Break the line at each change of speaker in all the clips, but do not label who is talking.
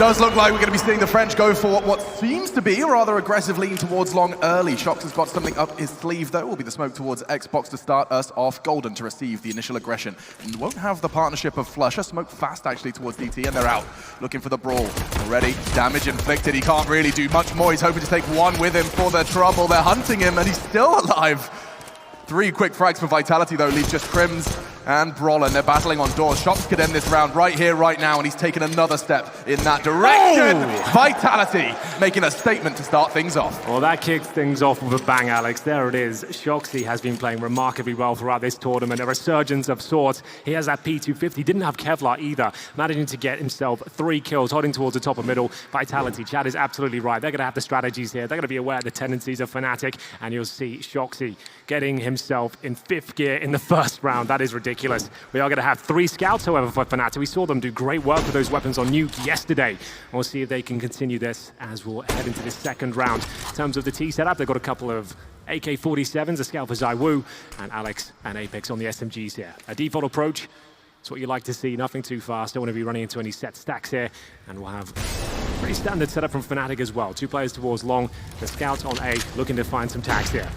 Does look like we're going to be seeing the French go for what seems to be a rather aggressive lean towards long early. Shox has got something up his sleeve, though. Will be the smoke towards Xbox to start us off. Golden to receive the initial aggression. And won't have the partnership of Flusher. Smoke fast, actually, towards DT, and they're out. Looking for the brawl. Already damage inflicted. He can't really do much more. He's hoping to take one with him for the trouble. They're hunting him, and he's still alive. 3 quick frags for Vitality, though, leaves just Crims and Brolin. They're battling on doors. Shox could end this round right here, right now, and he's taken another step in that direction. Oh! Vitality making a statement to start things off.
Well, that kicks things off with a bang, Alex. There it is. Shoxy has been playing remarkably well throughout this tournament. A resurgence of sorts. He has that P250. Didn't have Kevlar either. Managing to get himself 3 kills, holding towards the top of middle. Vitality, Chad is absolutely right. They're going to have the strategies here. They're going to be aware of the tendencies of Fnatic, and you'll see Shoxy getting himself in 5th gear in the first round. That is ridiculous. We are going to have 3 scouts, however, for Fnatic. We saw them do great work with those weapons on Nuke yesterday. We'll see if they can continue this as we'll head into this second round. In terms of the T setup, they've got a couple of AK-47s, a scout for Zaiwu, and Alex and Apex on the SMGs here. A default approach, it's what you like to see, nothing too fast. Don't want to be running into any set stacks here. And we'll have a pretty standard setup from Fnatic as well. 2 players towards long, the scout on A, looking to find some tags here.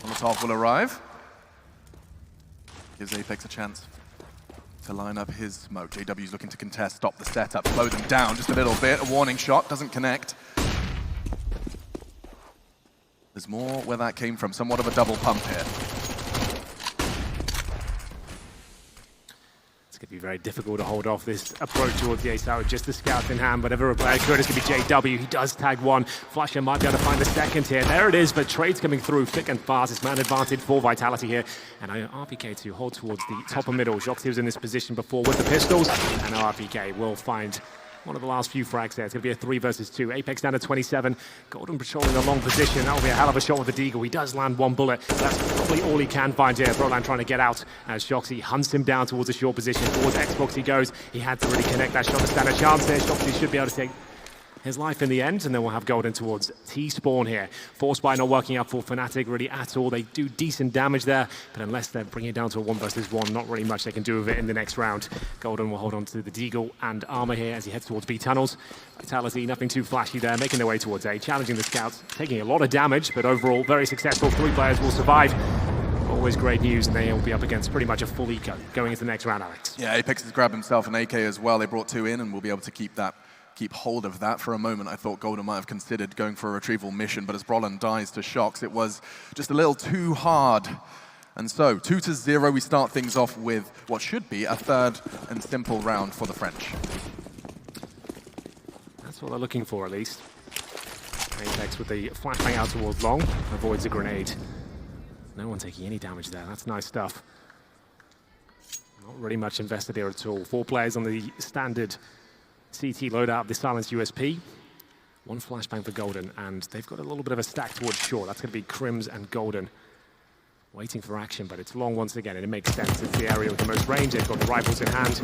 Molotov will arrive. Gives Apex a chance to line up his smoke. JW's looking to contest, stop the setup, slow them down just a little bit. A warning shot, doesn't connect. There's more where that came from. Somewhat of a double pump here.
It's going to be very difficult to hold off this approach towards the A side with just the scout in hand, but ever a player could. It's going to be JW. He does tag 1. Flasher might be able to find the second here. There it is, but trades coming through thick and fast. It's man advantage for Vitality here. And RPK to hold towards the top of middle. Shoxy was in this position before with the pistols, and RPK will find one of the last few frags there. It's going to be a 3 versus 2. Apex down to 27. Golden patrolling a long position. That will be a hell of a shot with the Deagle. He does land 1 bullet. That's probably all he can find here. Brolan trying to get out as Shoxy hunts him down towards a short position. Towards Xbox he goes. He had to really connect that shot to stand a chance there. Shoxy should be able to take his life in the end, and then we'll have Golden towards T-spawn here. Force by not working out for Fnatic really at all. They do decent damage there, but unless they're bringing it down to a 1 versus 1, not really much they can do with it in the next round. Golden will hold on to the Deagle and armor here as he heads towards B tunnels. Vitality, nothing too flashy there, making their way towards A, challenging the scouts, taking a lot of damage, but overall very successful. 3 players will survive. Always great news, and they will be up against pretty much a full eco going into the next round, Alex.
Yeah, Apex has grabbed himself an AK as well. They brought 2 in, and we'll be able to keep hold of that. For a moment, I thought Golden might have considered going for a retrieval mission, but as Brolin dies to Shox, it was just a little too hard. And so, 2-0, we start things off with what should be a 3rd and simple round for the French.
That's what they're looking for, at least. Apex with the flashbang out towards long, avoids a grenade. No one taking any damage there. That's nice stuff. Not really much invested here at all. 4 players on the standard CT loadout of the silenced USP. 1 flashbang for Golden, and they've got a little bit of a stack towards short. That's going to be Crims and Golden waiting for action, but it's long once again, and it makes sense. It's the area with the most range. They've got the rifles in hand.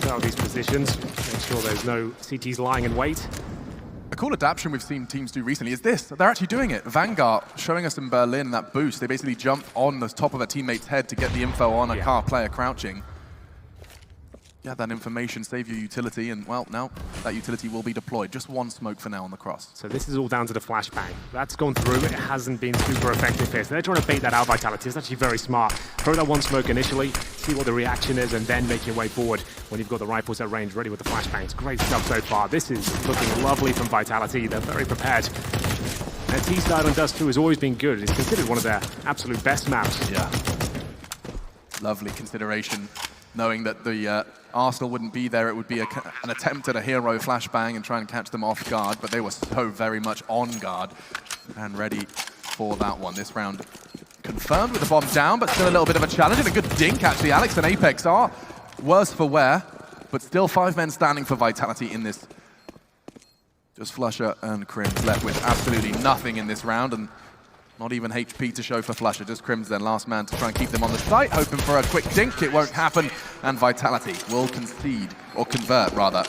Clear out these positions, make sure there's no CTs lying in wait.
A cool adaptation we've seen teams do recently is this. They're actually doing it. Vanguard showing us in Berlin that boost. They basically jump on the top of a teammate's head to get the info on a car player crouching. Yeah, that information, save your utility, and well, now that utility will be deployed. Just 1 smoke for now on the cross.
So this is all down to the flashbang. That's gone through, it hasn't been super effective here. So they're trying to bait that out, Vitality. It's actually very smart. Throw that 1 smoke initially, see what the reaction is, and then make your way forward when you've got the rifles at range ready with the flashbangs. Great stuff so far. This is looking lovely from Vitality. They're very prepared. Their T-side on Dust 2 has always been good. It's considered one of their absolute best maps.
Yeah. Lovely consideration. Knowing that the Arsenal wouldn't be there, it would be an attempt at a hero flashbang and try and catch them off guard, but they were so very much on guard and ready for that one. This round confirmed with the bomb down, but still a little bit of a challenge, and a good dink actually. Alex and Apex are worse for wear, but still 5 men standing for Vitality in this. Just Flusher and Crims left with absolutely nothing in this round, and Not even HP to show for Flusha, just Crimson, last man to try and keep them on the site, hoping for a quick dink. It won't happen, and Vitality will concede, or convert rather.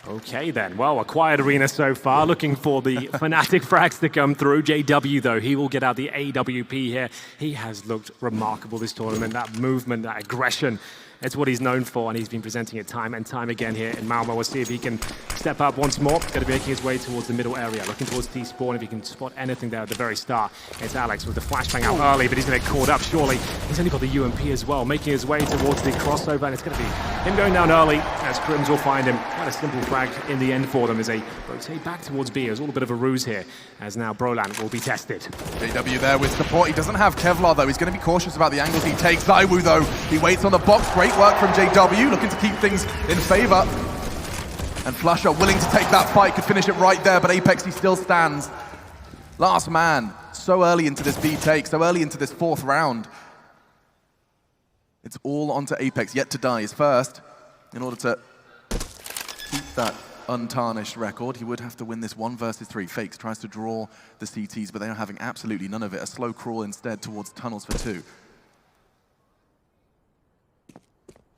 Okay then, well, a quiet arena so far, looking for the Fnatic frags to come through. JW though, he will get out the AWP here. He has looked remarkable this tournament, that movement, that aggression. It's what he's known for, and he's been presenting it time and time again here in Malmö. We'll see if he can step up once more. Going to be making his way towards the middle area, looking towards T-spawn. If he can spot anything there at the very start. It's Alex with the flashbang out early, but he's going to get caught up, surely. He's only got the UMP as well, making his way towards the crossover, and it's going to be him going down early as Crims will find him. Quite a simple frag in the end for them as they rotate back towards B. It's all a bit of a ruse here, as now Brolan will be tested.
JW there with support. He doesn't have Kevlar though. He's going to be cautious about the angles he takes. Zywoo though, he waits on the box. Great work from JW, looking to keep things in favor. And Flusha willing to take that fight, could finish it right there, but Apex, he still stands. Last man, so early into this B take, so early into this fourth round. It's all onto Apex, yet to die is first. In order to keep that untarnished record, he would have to win this 1 versus 3. Fakes tries to draw the CTs, but they are having absolutely none of it. A slow crawl instead towards tunnels for 2.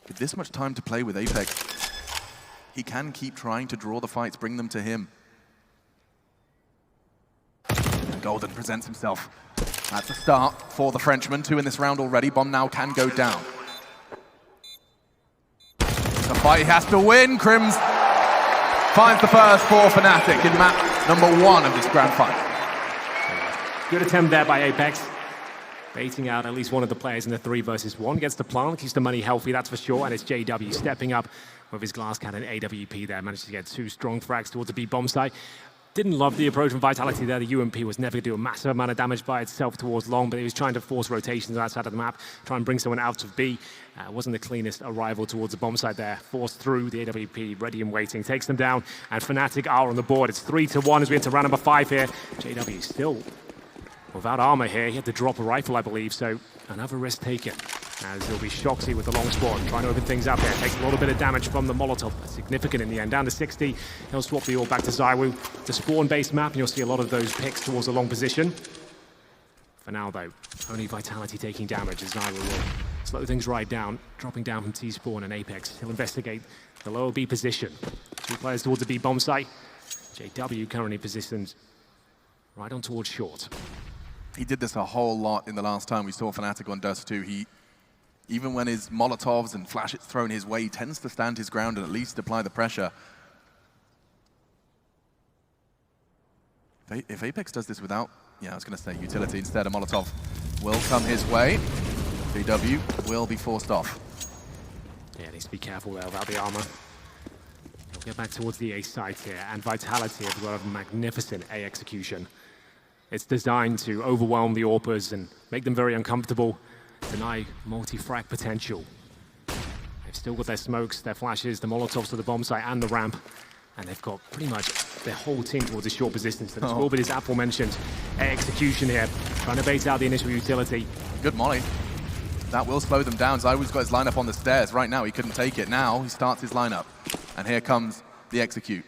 With this much time to play with Apex, he can keep trying to draw the fights, bring them to him. And Golden presents himself. That's a start for the Frenchman. 2 in this round already. Bomb now can go down. The fight he has to win. Crims finds the first for Fnatic in map number 1 of this grand final.
Good attempt there by Apex. Baiting out at least one of the players in the 3 versus 1. Gets the plant, keeps the money healthy, that's for sure. And it's JW stepping up with his glass cannon AWP there. Managed to get 2 strong frags towards the B bomb site. Didn't love the approach from Vitality there. The UMP was never going to do a massive amount of damage by itself towards long, but he was trying to force rotations outside of the map, try and bring someone out of B. Wasn't the cleanest arrival towards the bomb site there. Forced through the AWP, ready and waiting. Takes them down, and Fnatic are on the board. It's 3-1 as we enter round number 5 here. JW still without armor here. He had to drop a rifle, I believe, so another risk taken. As it'll be Shoxy with the long spawn, trying to open things up here. Takes a little bit of damage from the Molotov, significant in the end. Down to 60, he'll swap the all back to Zywoo. It's a spawn-based map, and you'll see a lot of those picks towards the long position. For now, though, only Vitality taking damage as Zywoo will slow things right down, dropping down from T-spawn and Apex. He'll investigate the lower B position. 2 players towards the B bomb site. JW currently positioned right on towards short.
He did this a whole lot in the last time we saw Fnatic on Dust 2. Even when his Molotovs and Flash is thrown his way, he tends to stand his ground and at least apply the pressure. If Apex does this without, I was going to say utility instead, a Molotov will come his way. JW will be forced off.
Yeah, needs to be careful there about the armor. He'll get back towards the A site here, and Vitality have got a magnificent A execution. It's designed to overwhelm the AWPers and make them very uncomfortable, deny multi-frag potential. They've still got their smokes, their flashes, the Molotovs to the bomb site and the ramp, and they've got pretty much their whole team towards a short position. So this will be his aforementioned execution here, trying to bait out the initial utility.
Good molly. That will slow them down. Zywoo's got his lineup on the stairs. Right now he couldn't take it. Now he starts his lineup. And here comes the execute.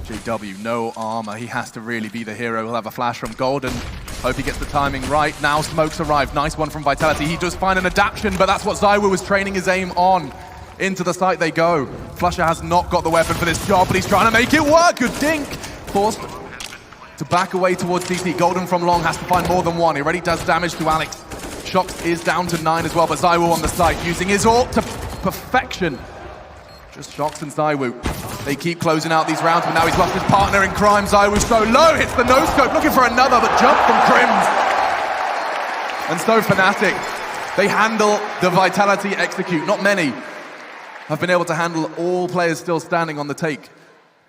JW, no armor. He has to really be the hero. He'll have a flash from Golden. Hope he gets the timing right. Now smokes arrive. Nice one from Vitality. He does find an adaptation, but that's what Zywoo was training his aim on. Into the site they go. Flusha has not got the weapon for this job, but he's trying to make it work. Good dink. Forced to back away towards CT. Golden from long has to find more than one. He already does damage to Alex. Shox is down to 9 as well, but Zywoo on the site using his ult to perfection. Just Shox and Zywoo. They keep closing out these rounds, but now he's lost his partner in crime. Zywoo so low, hits the no-scope, looking for another, but jump from Crims. And so Fnatic, they handle the Vitality execute. Not many have been able to handle all players still standing on the take.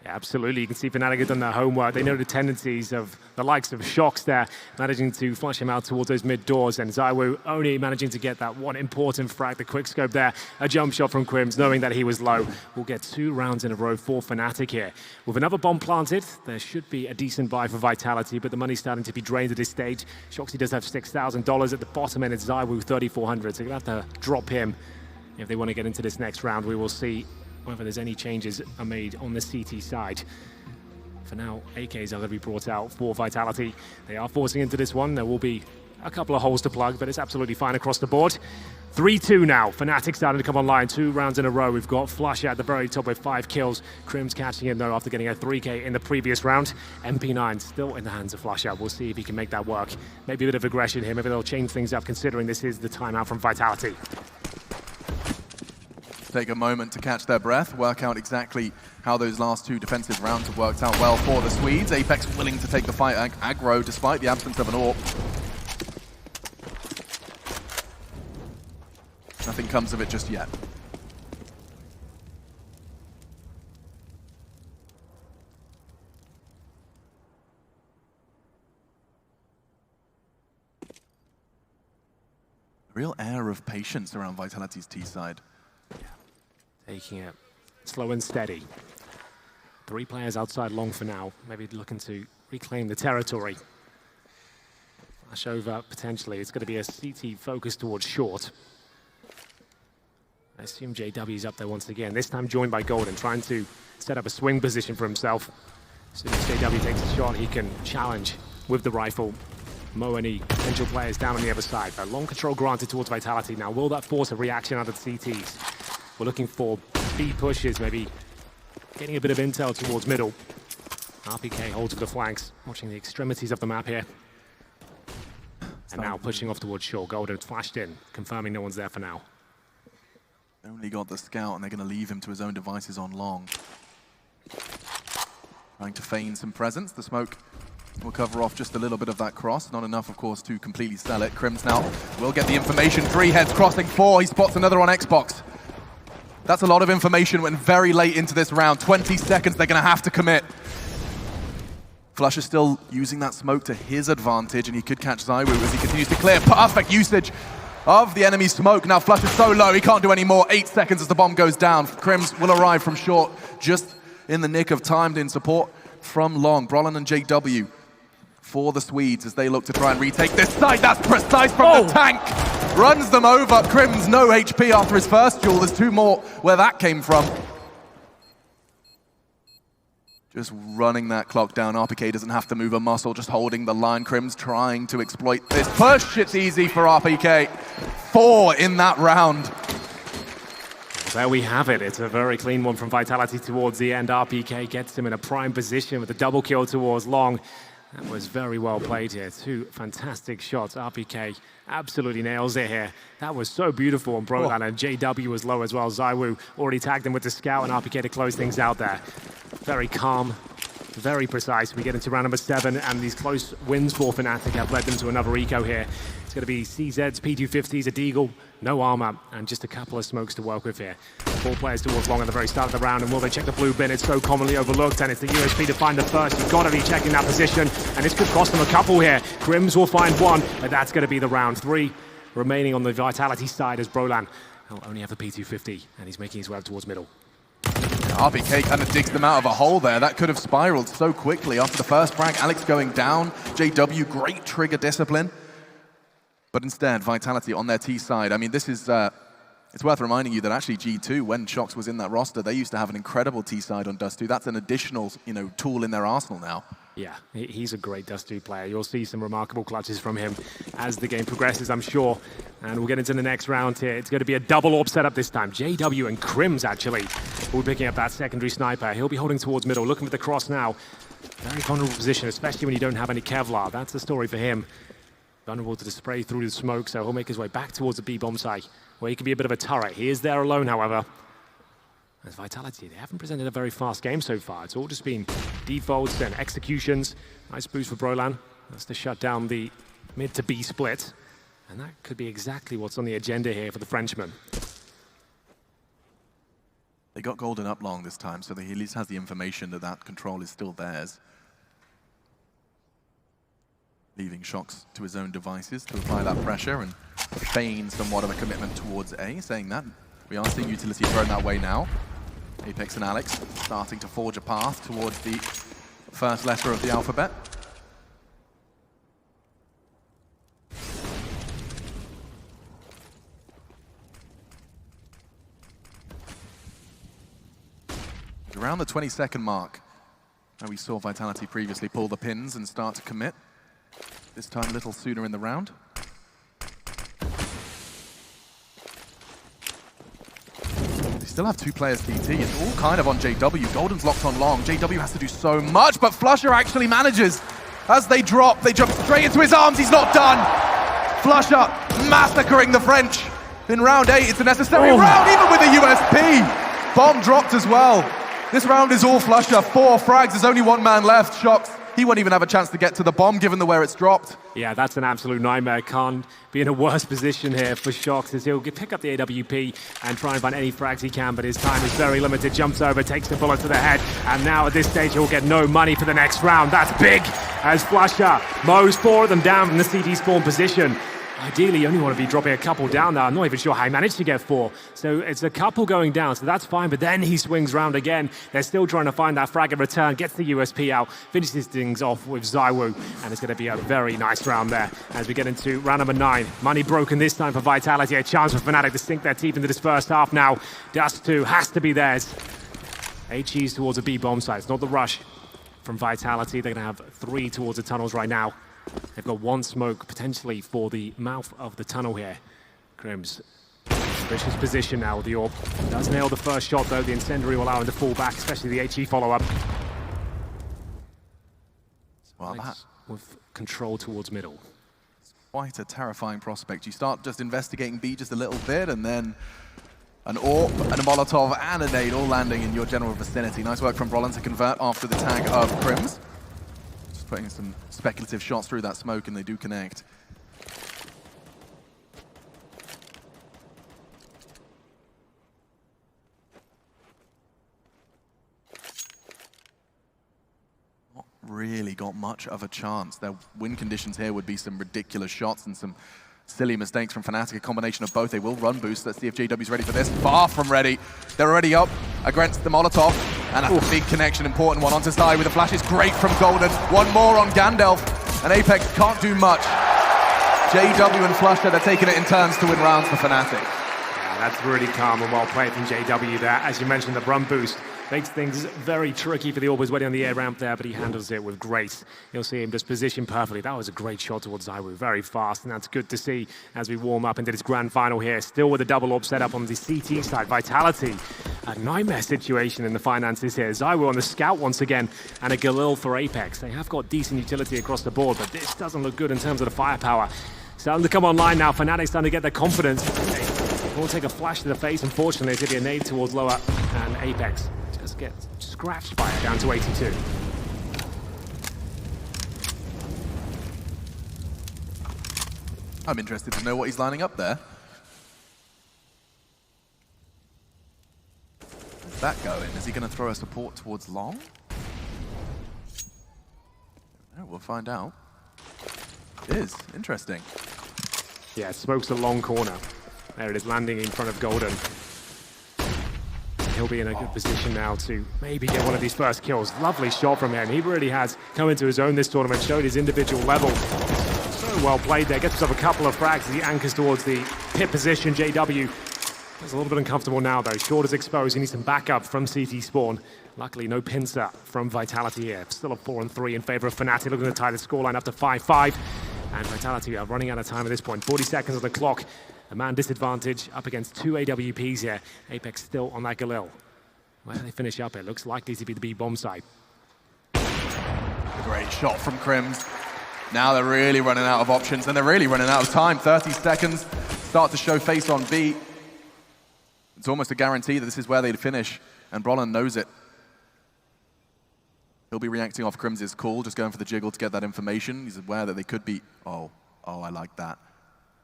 Yeah, absolutely. You can see Fnatic have done their homework. They know the tendencies of the likes of Shox there, managing to flush him out towards those mid doors, and Zywoo only managing to get that one important frag, the quick scope there, a jump shot from Crims, knowing that he was low. We'll get 2 rounds in a row for Fnatic here. With another bomb planted, there should be a decent buy for Vitality, but the money's starting to be drained at this stage. Shoxy does have $6,000 at the bottom end, it's Zywoo $3,400, so you're going to have to drop him if they want to get into this next round. We will see whether there's any changes are made on the CT side. For now, AKs are going to be brought out for Vitality. They are forcing into this one. There will be a couple of holes to plug, but it's absolutely fine across the board. 3-2 now. Fnatic starting to come online. 2 rounds in a row. We've got Flush at the very top with 5 kills. Crim's catching him though after getting a 3K in the previous round. MP9 still in the hands of Flush. We'll see if he can make that work. Maybe a bit of aggression here. Maybe they'll change things up considering this is the timeout from Vitality.
Take a moment to catch their breath, work out exactly how those last 2 defensive rounds have worked out well for the Swedes. Apex willing to take the fight aggro despite the absence of an AWP. Nothing comes of it just yet. A real air of patience around Vitality's T side.
Taking it slow and steady. 3 players outside long for now, maybe looking to reclaim the territory. Flash over potentially. It's going to be a CT focus towards short. I assume JW's up there once again, this time joined by Golden, trying to set up a swing position for himself. As soon as JW takes a shot, he can challenge with the rifle. Mo any potential players down on the other side. But long control granted towards Vitality. Now, will that force a reaction out of the CTs? We're looking for B pushes, maybe getting a bit of intel towards middle. RPK holds for the flanks, watching the extremities of the map here. And now pushing off towards shore. Golden flashed in, confirming no one's there for now.
Only got the scout, and they're going to leave him to his own devices on long. Trying to feign some presence. The smoke will cover off just a little bit of that cross. Not enough, of course, to completely sell it. Crims now will get the information. 3 heads crossing 4. He spots another on Xbox. That's a lot of information when very late into this round. 20 seconds, they're going to have to commit. Flush is still using that smoke to his advantage, and he could catch Zywoo as he continues to clear. Perfect usage of the enemy smoke. Now Flush is so low, he can't do any more. 8 seconds as the bomb goes down. Crims will arrive from short, just in the nick of time in support from long. Brolin and JW for the Swedes as they look to try and retake this side. That's precise from the tank. Runs them over. Crims no HP after his first duel. There's 2 more where that came from. Just running that clock down. RPK doesn't have to move a muscle, just holding the line. Crims trying to exploit this push. It's easy for RPK. 4 in that round.
There we have it. It's a very clean one from Vitality towards the end. RPK gets him in a prime position with a double kill towards long. That was very well played here. 2 fantastic shots. RPK absolutely nails it here. That was so beautiful on Brolan, and JW was low as well. Zywoo already tagged him with the scout, and RPK to close things out there. Very calm, very precise. We get into round number 7, and these close wins for Fnatic have led them to another eco here. It's going to be CZ's, P250s, a Deagle, no armor, and just a couple of smokes to work with here. 4 players towards long at the very start of the round, and will they check the blue bin? It's so commonly overlooked, and it's the USP to find the first. You've got to be checking that position, and this could cost them a couple here. Crims will find 1, but that's going to be the round. 3 remaining on the Vitality side as Brolan will only have the P250, and he's making his way up towards middle.
RPK kind of digs them out of a hole there. That could have spiraled so quickly. After the first frag, Alex going down. JW, great trigger discipline. But instead, Vitality on their T side. I mean, this is, it's worth reminding you that actually G2, when Shox was in that roster, they used to have an incredible T side on Dust 2. That's an additional, tool in their arsenal now.
Yeah, he's a great Dust 2 player. You'll see some remarkable clutches from him as the game progresses, I'm sure. And we'll get into the next round here. It's going to be a double AWP setup this time. JW and Crims, actually, will be picking up that secondary sniper. He'll be holding towards middle, looking for the cross now. Very vulnerable position, especially when you don't have any Kevlar. That's the story for him. Vulnerable to the spray through the smoke, so he'll make his way back towards the B-bomb site, where he can be a bit of a turret. He is there alone, however. As Vitality, they haven't presented a very fast game so far. It's all just been defaults and executions. Nice boost for Brolan. That's to shut down the mid to B split. And that could be exactly what's on the agenda here for the Frenchman.
They got Golden up long this time, so he at least has the information that that control is still theirs. Leaving Shox to his own devices to apply that pressure and feign somewhat of a commitment towards A. Saying that, we are seeing utility thrown that way now. Apex and Alex starting to forge a path towards the first letter of the alphabet. Around the 20-second mark. We saw Vitality previously pull the pins and start to commit. This time a little sooner in the round. They still have 2 players DT. It's all kind of on JW. Golden's locked on long. JW has to do so much, but Flusher actually manages. As they drop, they jump straight into his arms. He's not done. Flusher massacring the French. In round 8, it's a necessary round, even with a USP. Bomb dropped as well. This round is all Flusher. 4 frags, there's only 1 man left. Shox, he won't even have a chance to get to the bomb given the where it's dropped.
Yeah, that's an absolute nightmare. Can't be in a worse position here for Shox as he'll pick up the AWP and try and find any frags he can, but his time is very limited. Jumps over, takes the bullet to the head, and now at this stage he'll get no money for the next round. That's big as Flusher mows 4 of them down from the CD spawn position. Ideally, you only want to be dropping a couple down there. I'm not even sure how he managed to get 4. So it's a couple going down, so that's fine. But then he swings round again. They're still trying to find that frag in return, gets the USP out, finishes things off with ZywOo, and it's going to be a very nice round there as we get into round number 9. Money broken this time for Vitality. A chance for Fnatic to sink their teeth into this first half now. Dust 2 has to be theirs. HE's towards a B bomb site. It's not the rush from Vitality. They're going to have 3 towards the tunnels right now. They've got 1 smoke potentially for the mouth of the tunnel here. Crims, vicious position now with the orb. Does nail the first shot though. The incendiary will allow him to fall back, especially the HE follow-up.
Well, that
with control towards middle.
Quite a terrifying prospect. You start just investigating B just a little bit, and then an AWP, and a Molotov, and a nade all landing in your general vicinity. Nice work from Brolin to convert after the tag of Crims. Putting some speculative shots through that smoke, and they do connect. Not really got much of a chance. Their win conditions here would be some ridiculous shots and some silly mistakes from Fnatic, a combination of both. They will run boost. Let's see if JW's ready for this. Far from ready. They're already up against the Molotov. And that's a big connection, important one. Onto Sai with the flashes. Great from Golden. 1 more on Gandalf. And Apex can't do much. JW and Flusher, they're taking it in turns to win rounds for Fnatic.
Yeah, that's really calm and well played from JW there. As you mentioned, the run boost makes things very tricky for the Orbers waiting on the air ramp there, but he handles it with grace. You'll see him just positioned perfectly. That was a great shot towards ZywOo, very fast, and that's good to see as we warm up into this grand final here. Still with a double orb set up on the CT side. Vitality, a nightmare situation in the finances here. ZywOo on the scout once again, and a Galil for Apex. They have got decent utility across the board, but this doesn't look good in terms of the firepower. Starting to come online now. Fnatic starting to get their confidence. They will take a flash to the face. Unfortunately, it's going to be a nade towards lower, and Apex just gets scratched by it down to 82.
I'm interested to know what he's lining up there. Where's that going? Is he going to throw a support towards long? No, we'll find out. It is. Interesting.
Yeah, smokes a long corner. There it is, landing in front of Golden. He'll be in a good position now to maybe get one of these first kills. Lovely shot from him. He really has come into his own this tournament, showed his individual level. So well played there. Gets himself a couple of frags as he anchors towards the pit position. JW is a little bit uncomfortable now though. Short is exposed. He needs some backup from CT spawn. Luckily, no pincer from Vitality here. Still a 4-3 in favor of Fnatic, looking to tie the scoreline up to 5-5. And Vitality are running out of time at this point. 40 seconds on the clock. A man disadvantage up against 2 AWPs here. Apex still on that Galil. Where they finish up, it looks likely to be the B bomb site.
A great shot from Crims. Now they're really running out of options, and they're really running out of time. 30 seconds, start to show face on B. It's almost a guarantee that this is where they'd finish, and Brolin knows it. He'll be reacting off Crims' call, just going for the jiggle to get that information. He's aware that they could be... Oh, I like that.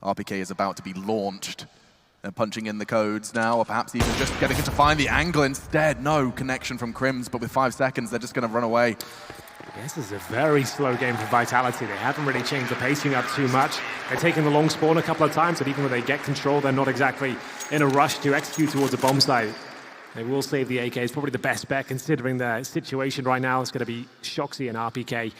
RPK is about to be launched. They're punching in the codes now, or perhaps even just getting to find the angle instead. No connection from Crims, but with 5 seconds, they're just going to run away.
This is a very slow game for Vitality. They haven't really changed the pacing up too much. They're taking the long spawn a couple of times, but even when they get control, they're not exactly in a rush to execute towards a bomb site. They will save the AK. It's probably the best bet considering the situation right now. It's going to be Shoxy and RPK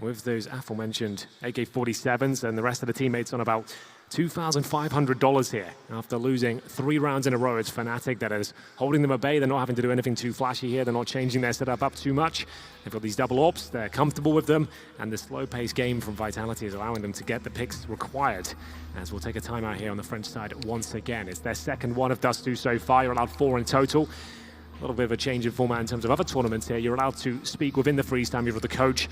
with those aforementioned AK-47s, and the rest of the teammates on about $2,500 here after losing 3 rounds in a row. It's Fnatic that is holding them at bay. They're not having to do anything too flashy here. They're not changing their setup up too much. They've got these double orbs. They're comfortable with them, and the slow-paced game from Vitality is allowing them to get the picks required. As we'll take a timeout here on the French side once again. It's their second one of Dust 2 so far. You're allowed 4 in total. A little bit of a change in format in terms of other tournaments here. You're allowed to speak within the freeze time with the coach,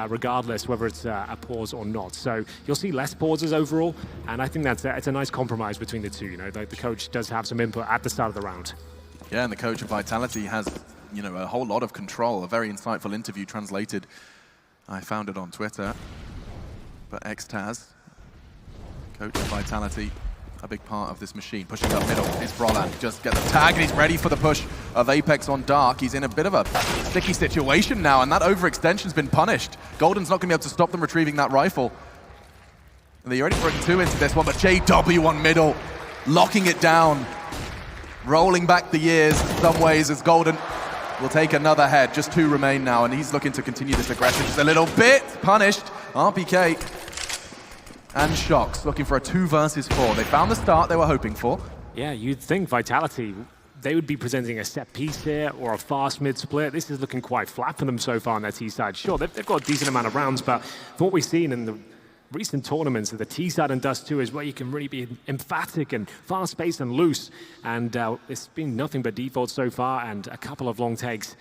regardless whether it's a pause or not. So you'll see less pauses overall, and I think it's a nice compromise between the two. You know, the coach does have some input at the start of the round.
Yeah, and the coach of Vitality has, you know, a whole lot of control. A very insightful interview translated. I found it on Twitter. But Xtaz, coach of Vitality, a big part of this machine. Pushing up middle is Froland. Just get the tag, and he's ready for the push of Apex on Dark. He's in a bit of a sticky situation now, and that overextension's been punished. Golden's not going to be able to stop them retrieving that rifle. And they already bring 2 into this one, but JW on middle, locking it down. Rolling back the years in some ways as Golden will take another head. Just 2 remain now, and he's looking to continue this aggression just a little bit. Punished. RPK. And Shox looking for a 2 versus 4. They found the start they were hoping for.
Yeah, you'd think Vitality, they would be presenting a set piece here or a fast mid split. This is looking quite flat for them so far on their T side. Sure, they've got a decent amount of rounds, but from what we've seen in the recent tournaments, the T side and Dust 2 is where you can really be emphatic and fast-paced and loose. And it's been nothing but default so far and a couple of long takes.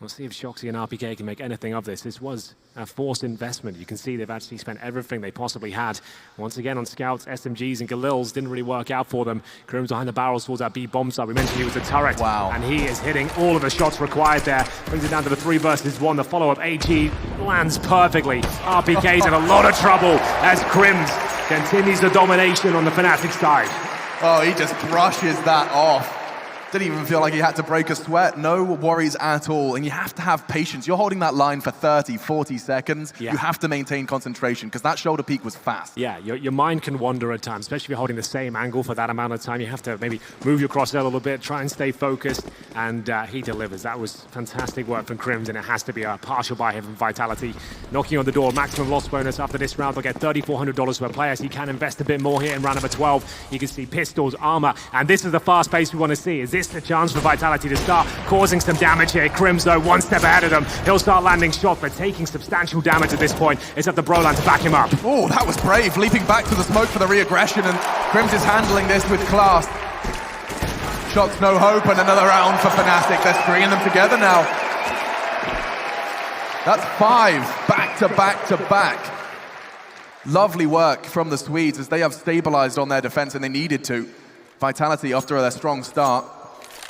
We'll see if Shoxy and RPK can make anything of this. This was a forced investment. You can see they've actually spent everything they possibly had. Once again on Scouts, SMGs and Galils didn't really work out for them. Crim's behind the barrels towards that B bomb side. We mentioned he was a turret.
Wow.
And he is hitting all of the shots required there. Brings it down to the 3 versus 1. The follow-up AG lands perfectly. RPK's in a lot of trouble as Crims continues the domination on the Fnatic side.
Oh, he just brushes that off. Didn't even feel like he had to break a sweat. No worries at all. And you have to have patience. You're holding that line for 30, 40 seconds. Yeah. You have to maintain concentration because that shoulder peak was fast. Yeah,
your mind can wander at times, especially if you're holding the same angle for that amount of time. You have to maybe move your crosshair a little bit, try and stay focused, and he delivers. That was fantastic work from Crims, and it has to be a partial buy here from Vitality. Knocking on the door, maximum loss bonus after this round. They'll get $3,400 per player, so he can invest a bit more here in round number 12. You can see pistols, armor, and this is the fast pace we want to see. Is this the chance for Vitality to start causing some damage here? Crims, though, 1 step ahead of them. He'll start landing shots, but taking substantial damage at this point. It's up to Broland to back him up.
Oh, that was brave. Leaping back to the smoke for the re-aggression, and Crims is handling this with class. Shots no hope, and another round for Fnatic. They're stringing them together now. That's 5 back to back to back. Lovely work from the Swedes as they have stabilized on their defense, and they needed to. Vitality, after their strong start,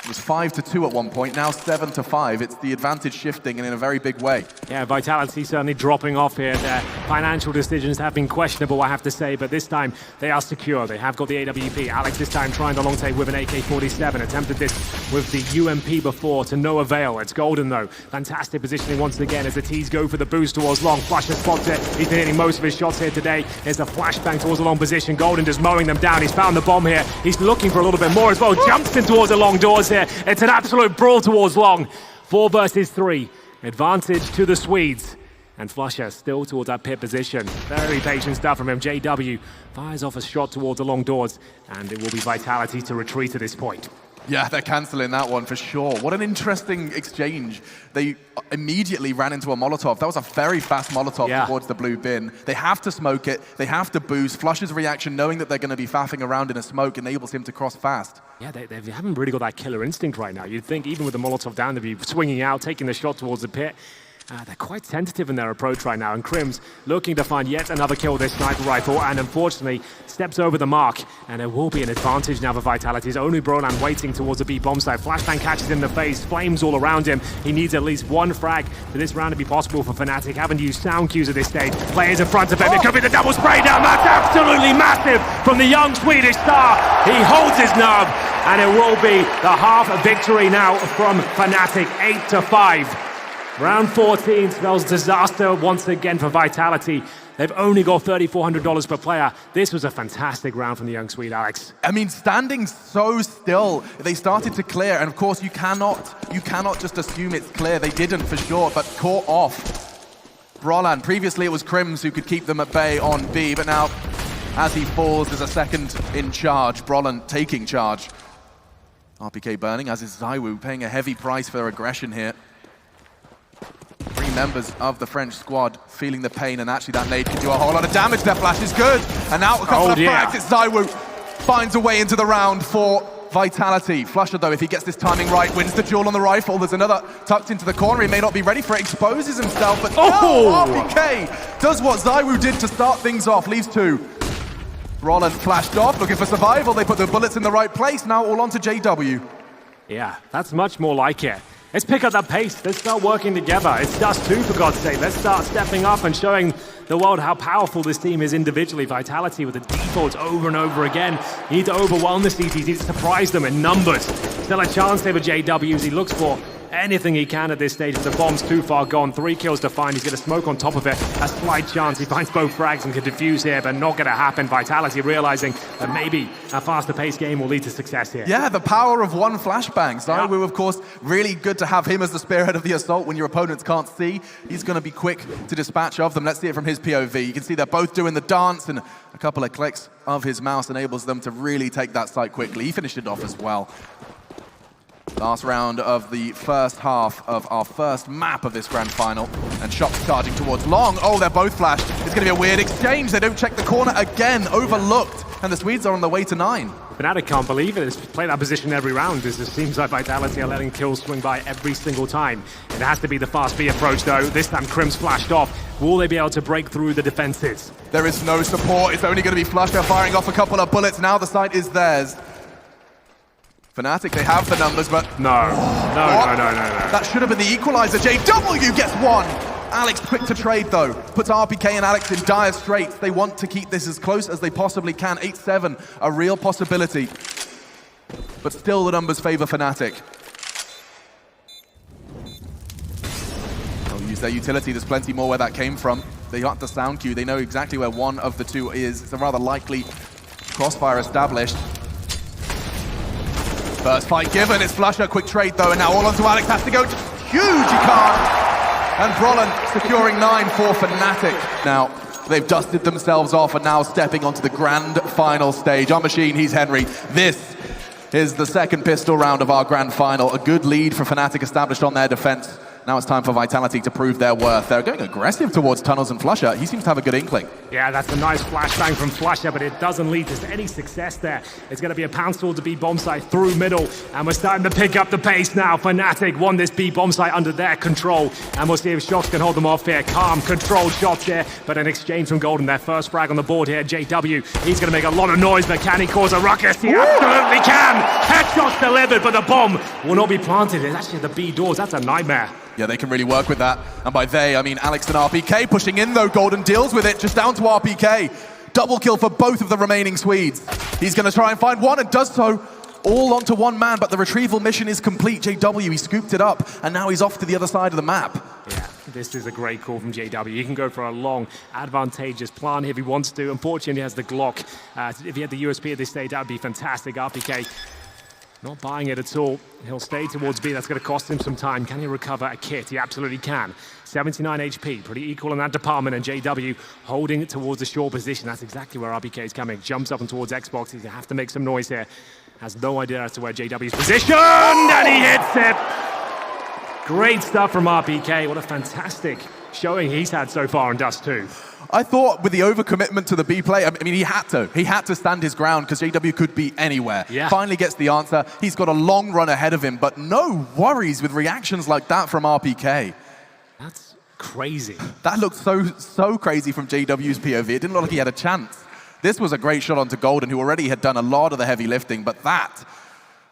it was 5-2 at one point, now 7-5. It's the advantage shifting and in a very big way.
Yeah, Vitality certainly dropping off here. Their financial decisions have been questionable, I have to say, but this time they are secure. They have got the AWP. Alex this time trying the long take with an AK-47. Attempted this with the UMP before to no avail. It's Golden, though. Fantastic positioning once again as the T's go for the boost towards long. Flasher spots it. He's been hitting most of his shots here today. There's a flashbang towards the long position. Golden just mowing them down. He's found the bomb here. He's looking for a little bit more as well. Jumps in towards the long doors here. It's an absolute brawl towards long. 4 versus 3. Advantage to the Swedes. And Flusher still towards that pit position. Very patient stuff from him. JW fires off a shot towards the long doors. And it will be Vitality to retreat at this point.
Yeah, they're cancelling that one for sure. What an interesting exchange. They immediately ran into a Molotov. That was a very fast Molotov towards the blue bin. They have to smoke it. They have to boost. Flush's reaction, knowing that they're going to be faffing around in a smoke, enables him to cross fast.
Yeah, they haven't really got that killer instinct right now. You'd think even with the Molotov down, they'd be swinging out, taking the shot towards the pit. They're quite tentative in their approach right now, and Crims looking to find yet another kill with this sniper rifle, and unfortunately steps over the mark, and it will be an advantage now for Vitality. It's only Broland waiting towards the B bomb site. Flashbang catches him in the face, flames all around him. He needs at least 1 frag for this round to be possible for Fnatic. Haven't used sound cues at this stage. Players in front of him. It could be the double spray down. That's absolutely massive from the young Swedish star. He holds his nerve, and it will be the half victory now from Fnatic, 8-5. Round 14 spells disaster once again for Vitality. They've only got $3,400 per player. This was a fantastic round from the young Swede, Alex.
I mean, standing so still, they started to clear, and of course you cannot just assume it's clear. They didn't for sure, but caught off Brolan. Previously it was Crims who could keep them at bay on B, but now as he falls, there's a second in charge. Brolan taking charge. RPK burning, as is Zywoo, paying a heavy price for their aggression here. 3 members of the French squad feeling the pain, and actually that nade can do a whole lot of damage. Their flash is good, and now a couple of frags. It's Zywoo finds a way into the round for Vitality. Flusha, though, if he gets this timing right, wins the duel on the rifle. There's another tucked into the corner. He may not be ready for it, exposes himself, but RPK does what Zywoo did to start things off, leaves 2. Roland flashed off, looking for survival. They put the bullets in the right place. Now all on to JW.
Yeah, that's much more like it. Let's pick up that pace. Let's start working together. It's Dust 2, for God's sake. Let's start stepping up and showing the world how powerful this team is individually. Vitality with the defaults over and over again. You need to overwhelm the CTs. You need to surprise them in numbers. Still a chance there for JW as he looks for anything he can at this stage. If the bomb's too far gone, 3 kills to find. He's going to smoke on top of it. A slight chance. He finds both frags and can defuse here, but not going to happen. Vitality realizing that maybe a faster paced game will lead to success here.
Yeah, the power of one flashbang. Zywoo, of course, really good to have him as the spearhead of the assault when your opponents can't see. He's going to be quick to dispatch of them. Let's see it from his POV. You can see they're both doing the dance, and a couple of clicks of his mouse enables them to really take that site quickly. He finished it off as well. Last round of the first half of our first map of this grand final. And Shox charging towards Long. Oh, they're both flashed. It's going to be a weird exchange. They don't check the corner again. Overlooked. And the Swedes are on their way to 9.
Fnatic can't believe it. It's play that position every round. It seems like Vitality are letting kills swing by every single time. It has to be the fast B approach, though. This time Crims flashed off. Will they be able to break through the defenses?
There is no support. It's only going to be Flusha firing off a couple of bullets. Now the site is theirs. Fnatic, they have the numbers, but...
No.
That should have been the equalizer. JW gets 1. Alex quick to trade, though. Puts RPK and Alex in dire straits. They want to keep this as close as they possibly can. 8-7, a real possibility. But still the numbers favor Fnatic. They'll use their utility. There's plenty more where that came from. They got the sound cue. They know exactly where one of the two is. It's a rather likely crossfire established. First fight given, it's Flusha, quick trade though, and now all onto Alex, has to go huge, he can't. And Brolan securing 9 for Fnatic. Now, they've dusted themselves off and now stepping onto the grand final stage. Our machine, he's Henry. This is the second pistol round of our grand final. A good lead for Fnatic established on their defense. Now it's time for Vitality to prove their worth. They're going aggressive towards Tunnels and Flusha. He seems to have a good inkling.
Yeah, that's a nice flashbang from Flusha, but it doesn't lead to any success there. It's going to be a pound sword to B bomb site through middle, and we're starting to pick up the pace now. Fnatic won this B bomb site under their control, and we'll see if Shox can hold them off here. Calm, controlled shots here, but an exchange from Golden. Their first frag on the board here. JW, he's going to make a lot of noise, but can he cause a ruckus? He absolutely can! Headshots delivered, but the bomb will not be planted. It's actually the B doors. That's a nightmare.
Yeah, they can really work with that. And by they, I mean Alex and RPK pushing in though. Golden deals with it, just down to RPK. Double kill for both of the remaining Swedes. He's going to try and find one and does so. All onto one man, but the retrieval mission is complete. JW, he scooped it up, and now he's off to the other side of the map.
Yeah, this is a great call from JW. He can go for a long, advantageous plan if he wants to. Unfortunately, he has the Glock. If he had the USP at this stage, that would be fantastic. RPK not buying it at all. He'll stay towards B. That's going to cost him some time. Can he recover a kit? He absolutely can. 79 HP, pretty equal in that department, and JW holding it towards the short position. That's exactly where RPK is coming. Jumps up and towards Xbox. He's going to have to make some noise here. Has no idea as to where JW's positioned, and he hits it! Great stuff from RPK. What a fantastic showing he's had so far in Dust 2.
I thought with the overcommitment to the B play, I mean, he had to stand his ground because JW could be anywhere.
Yeah.
Finally gets the answer. He's got a long run ahead of him, but no worries with reactions like that from RPK.
That's crazy.
That looked so crazy from JW's POV. It didn't look like he had a chance. This was a great shot onto Golden, who already had done a lot of the heavy lifting, but that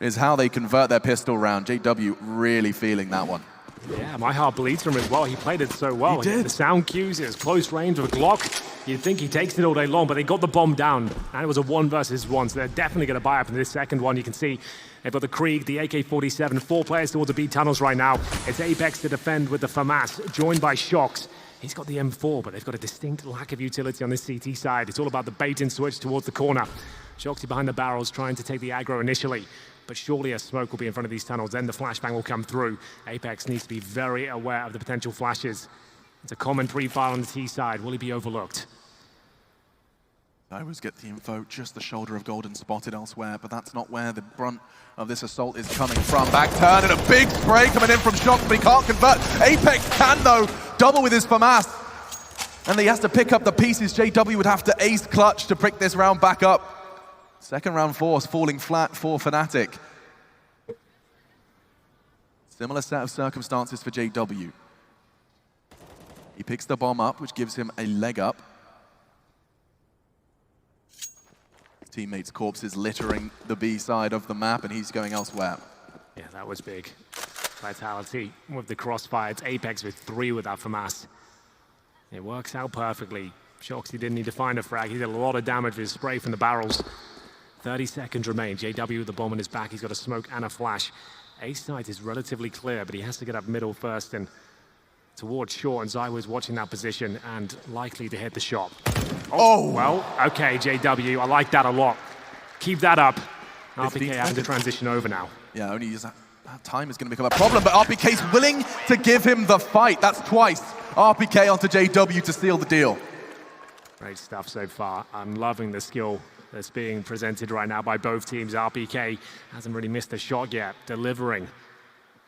is how they convert their pistol round. JW really feeling that one.
Yeah, my heart bleeds for him as well. He played it so well.
He did.
The sound cues, his close range with a Glock. You'd think he takes it all day long, but they got the bomb down, and it was a 1 versus 1, so they're definitely going to buy up in this second one. You can see they've got the Krieg, the AK-47, 4 players towards the B tunnels right now. It's Apex to defend with the FAMAS, joined by Shox. He's got the M4, but they've got a distinct lack of utility on this CT side. It's all about the bait and switch towards the corner. Shoxy behind the barrels, trying to take the aggro initially. But surely a smoke will be in front of these tunnels, then the flashbang will come through. Apex needs to be very aware of the potential flashes. It's a common pre-fire on the T side. Will he be overlooked?
Always get the info, just the shoulder of Golden spotted elsewhere, but that's not where the brunt of this assault is coming from. Back turn and a big spray coming in from Shox, but he can't convert. Apex can though, double with his FAMAS. And he has to pick up the pieces. JW would have to ace clutch to pick this round back up. Second round force falling flat for Fnatic. Similar set of circumstances for JW. He picks the bomb up, which gives him a leg up. Teammates' corpses littering the B side of the map, and he's going elsewhere.
Yeah, that was big. Vitality with the crossfire. It's Apex with 3 with that FAMAS. It works out perfectly. Shox, he didn't need to find a frag. He did a lot of damage with his spray from the barrels. 30 seconds remain. JW with the bomb on his back. He's got a smoke and a flash. A side is relatively clear, but he has to get up middle first and towards short, and ZywOo's watching that position and likely to hit the shot. Oh, well, okay, JW, I like that a lot. Keep that up. RPK having to transition over now.
Yeah, only that time is going to become a problem, but RPK's willing to give him the fight. That's twice. RPK onto JW to seal the deal.
Great stuff so far. I'm loving the skill that's being presented right now by both teams. RPK hasn't really missed a shot yet, delivering.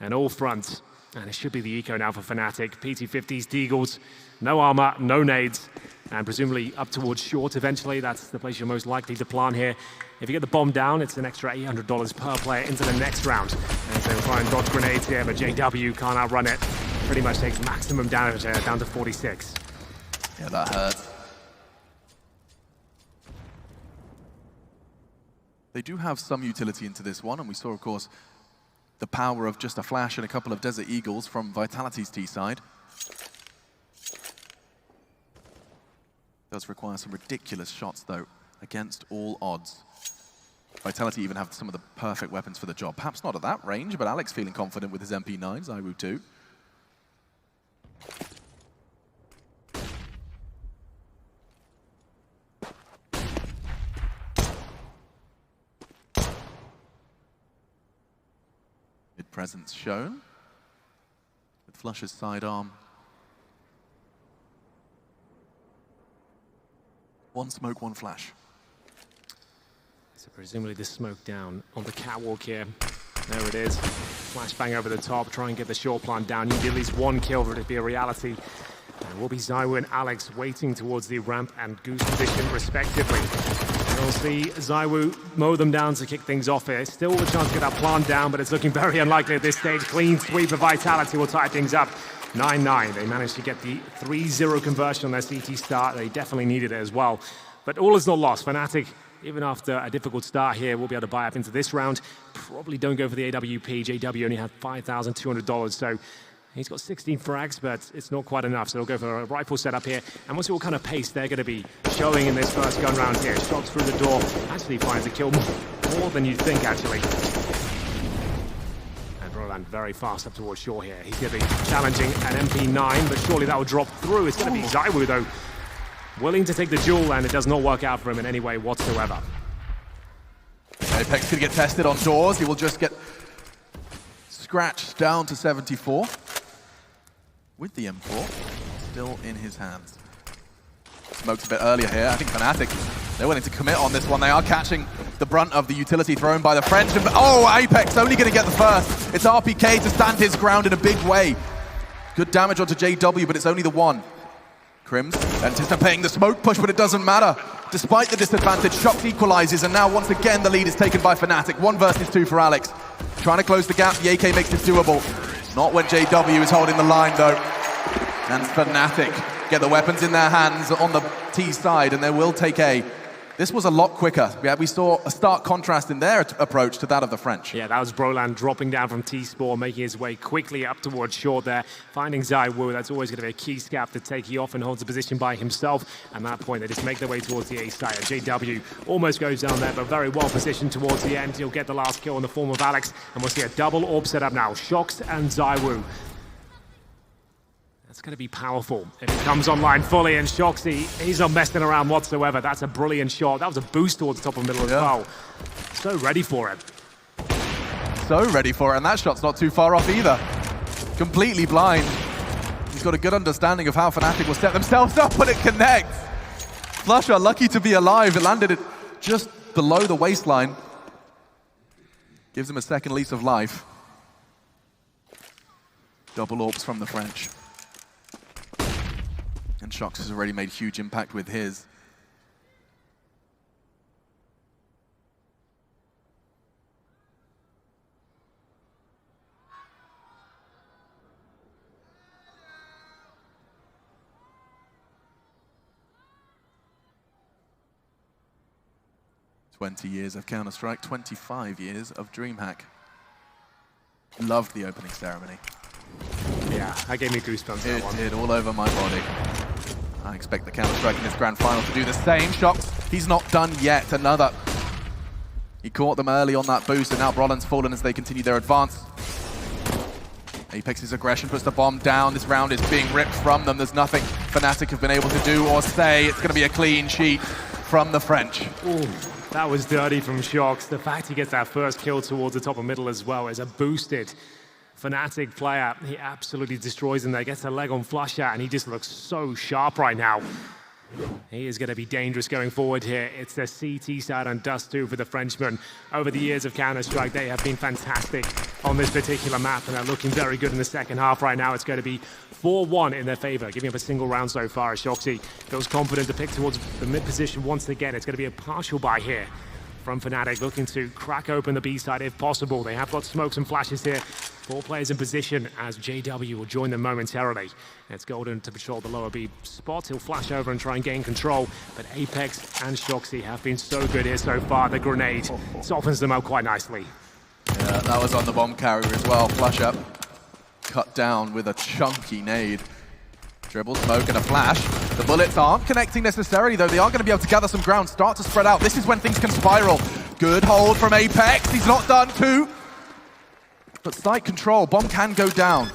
And all fronts. And it should be the eco now for Fnatic. PT50s, Deagles, no armor, no nades, and presumably up towards short eventually. That's the place you're most likely to plant here. If you get the bomb down, it's an extra $800 per player into the next round. And so we'll try and dodge grenades here, but JW can't outrun it. Pretty much takes maximum damage down to 46.
Yeah, that hurts. They do have some utility into this one, and we saw, of course, the power of just a flash and a couple of Desert Eagles from Vitality's T side. Does require some ridiculous shots, though, against all odds. Vitality even have some of the perfect weapons for the job. Perhaps not at that range, but Alex feeling confident with his MP9, ZywOo too. Presence shown with Flush's sidearm. One smoke, one flash.
So presumably the smoke down on the catwalk here. There it is. Flashbang over the top, try and get the short plant down. You need at least one kill for it to be a reality. And it will be ZywOo and Alex waiting towards the ramp and goose position respectively. We'll see ZywOo mow them down to kick things off here. Still with a chance to get that plant down, but it's looking very unlikely at this stage. Clean sweep of Vitality will tie things up. 9-9. They managed to get the 3-0 conversion on their CT start. They definitely needed it as well. But all is not lost. Fnatic, even after a difficult start here, will be able to buy up into this round. Probably don't go for the AWP. JW only had $5,200, so he's got 16 frags, but it's not quite enough, so they'll go for a rifle setup here. And we'll see what kind of pace they're going to be showing in this first gun round here. Shox through the door, actually finds a kill more than you'd think, actually. And Roland very fast up towards shore here. He's going to be challenging an MP9, but surely that will drop through. It's going to be ZywOo, though, willing to take the duel, and it does not work out for him in any way whatsoever.
Apex could get tested on doors. He will just get scratched down to 74. With the M4 still in his hands. Smoked a bit earlier here. I think Fnatic, they're willing to commit on this one. They are catching the brunt of the utility thrown by the French. And, oh, Apex only going to get the first. It's RPK to stand his ground in a big way. Good damage onto JW, but it's only the one. Crims anticipating the smoke push, but it doesn't matter. Despite the disadvantage, Shox equalizes, and now once again the lead is taken by Fnatic. 1 versus 2 for Alex. Trying to close the gap, the AK makes it doable. Not when JW is holding the line, though. And Fnatic get the weapons in their hands on the T side, and they will take A. This was a lot quicker. We saw a stark contrast in their approach to that of the French.
Yeah, that was Broland dropping down from T-Spore, making his way quickly up towards short there, finding ZywOo. That's always going to be a key scav to take. He often holds the position by himself. At that point, they just make their way towards the A side. JW almost goes down there, but very well positioned towards the end. He'll get the last kill in the form of Alex, and we'll see a double orb set up now. Shox and ZywOo. It's going to be powerful if it comes online fully, and Shox, he's not messing around whatsoever. That's a brilliant shot. That was a boost towards the top of the middle as well. So ready for it.
So ready for it, and that shot's not too far off either. Completely blind. He's got a good understanding of how Fnatic will set themselves up when it connects. Flusha, lucky to be alive. It landed it just below the waistline. Gives him a second lease of life. Double AWPs from the French. And Shox has already made huge impact with his. "20 years of Counter-Strike, 25 years of DreamHack." Loved the opening ceremony.
Yeah, that gave me goosebumps.
It did, all over my body. I expect the Counter-Strike in this grand final to do the same. Shox, he's not done yet. Another. He caught them early on that boost, and now Brolan's fallen as they continue their advance. Apex's aggression puts the bomb down. This round is being ripped from them. There's nothing Fnatic have been able to do or say. It's going to be a clean sheet from the French.
Ooh. That was dirty from Shox. The fact he gets that first kill towards the top of middle as well is a boosted Fnatic player. He absolutely destroys him there, gets a leg on Flusha, and he just looks so sharp right now. He is going to be dangerous going forward here. It's the CT side on Dust 2 for the Frenchman. Over the years of Counter-Strike, they have been fantastic on this particular map, and they're looking very good in the second half right now. It's going to be 4-1 in their favor, giving up a single round so far as Shoxy feels confident to pick towards the mid position once again. It's going to be a partial buy here from Fnatic, looking to crack open the B side if possible. They have got smokes and flashes here. 4 players in position as JW will join them momentarily. It's Golden to patrol the lower B spot. He'll flash over and try and gain control, but Apex and Shoxy have been so good here so far. The grenade softens them up quite nicely.
Yeah, that was on the bomb carrier as well. Flush up, cut down with a chunky nade. Dribble, smoke, and a flash. The bullets aren't connecting necessarily, though. They are going to be able to gather some ground, start to spread out. This is when things can spiral. Good hold from Apex. He's not done too. But site control, bomb can go down.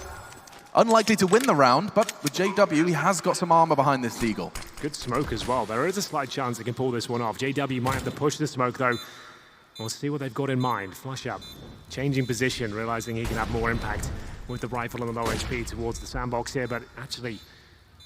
Unlikely to win the round, but with JW, he has got some armor behind this Deagle.
Good smoke as well. There is a slight chance they can pull this one off. JW might have to push the smoke, though. We'll see what they've got in mind. Flush up, changing position, realizing he can have more impact with the rifle on the low HP towards the sandbox here, but actually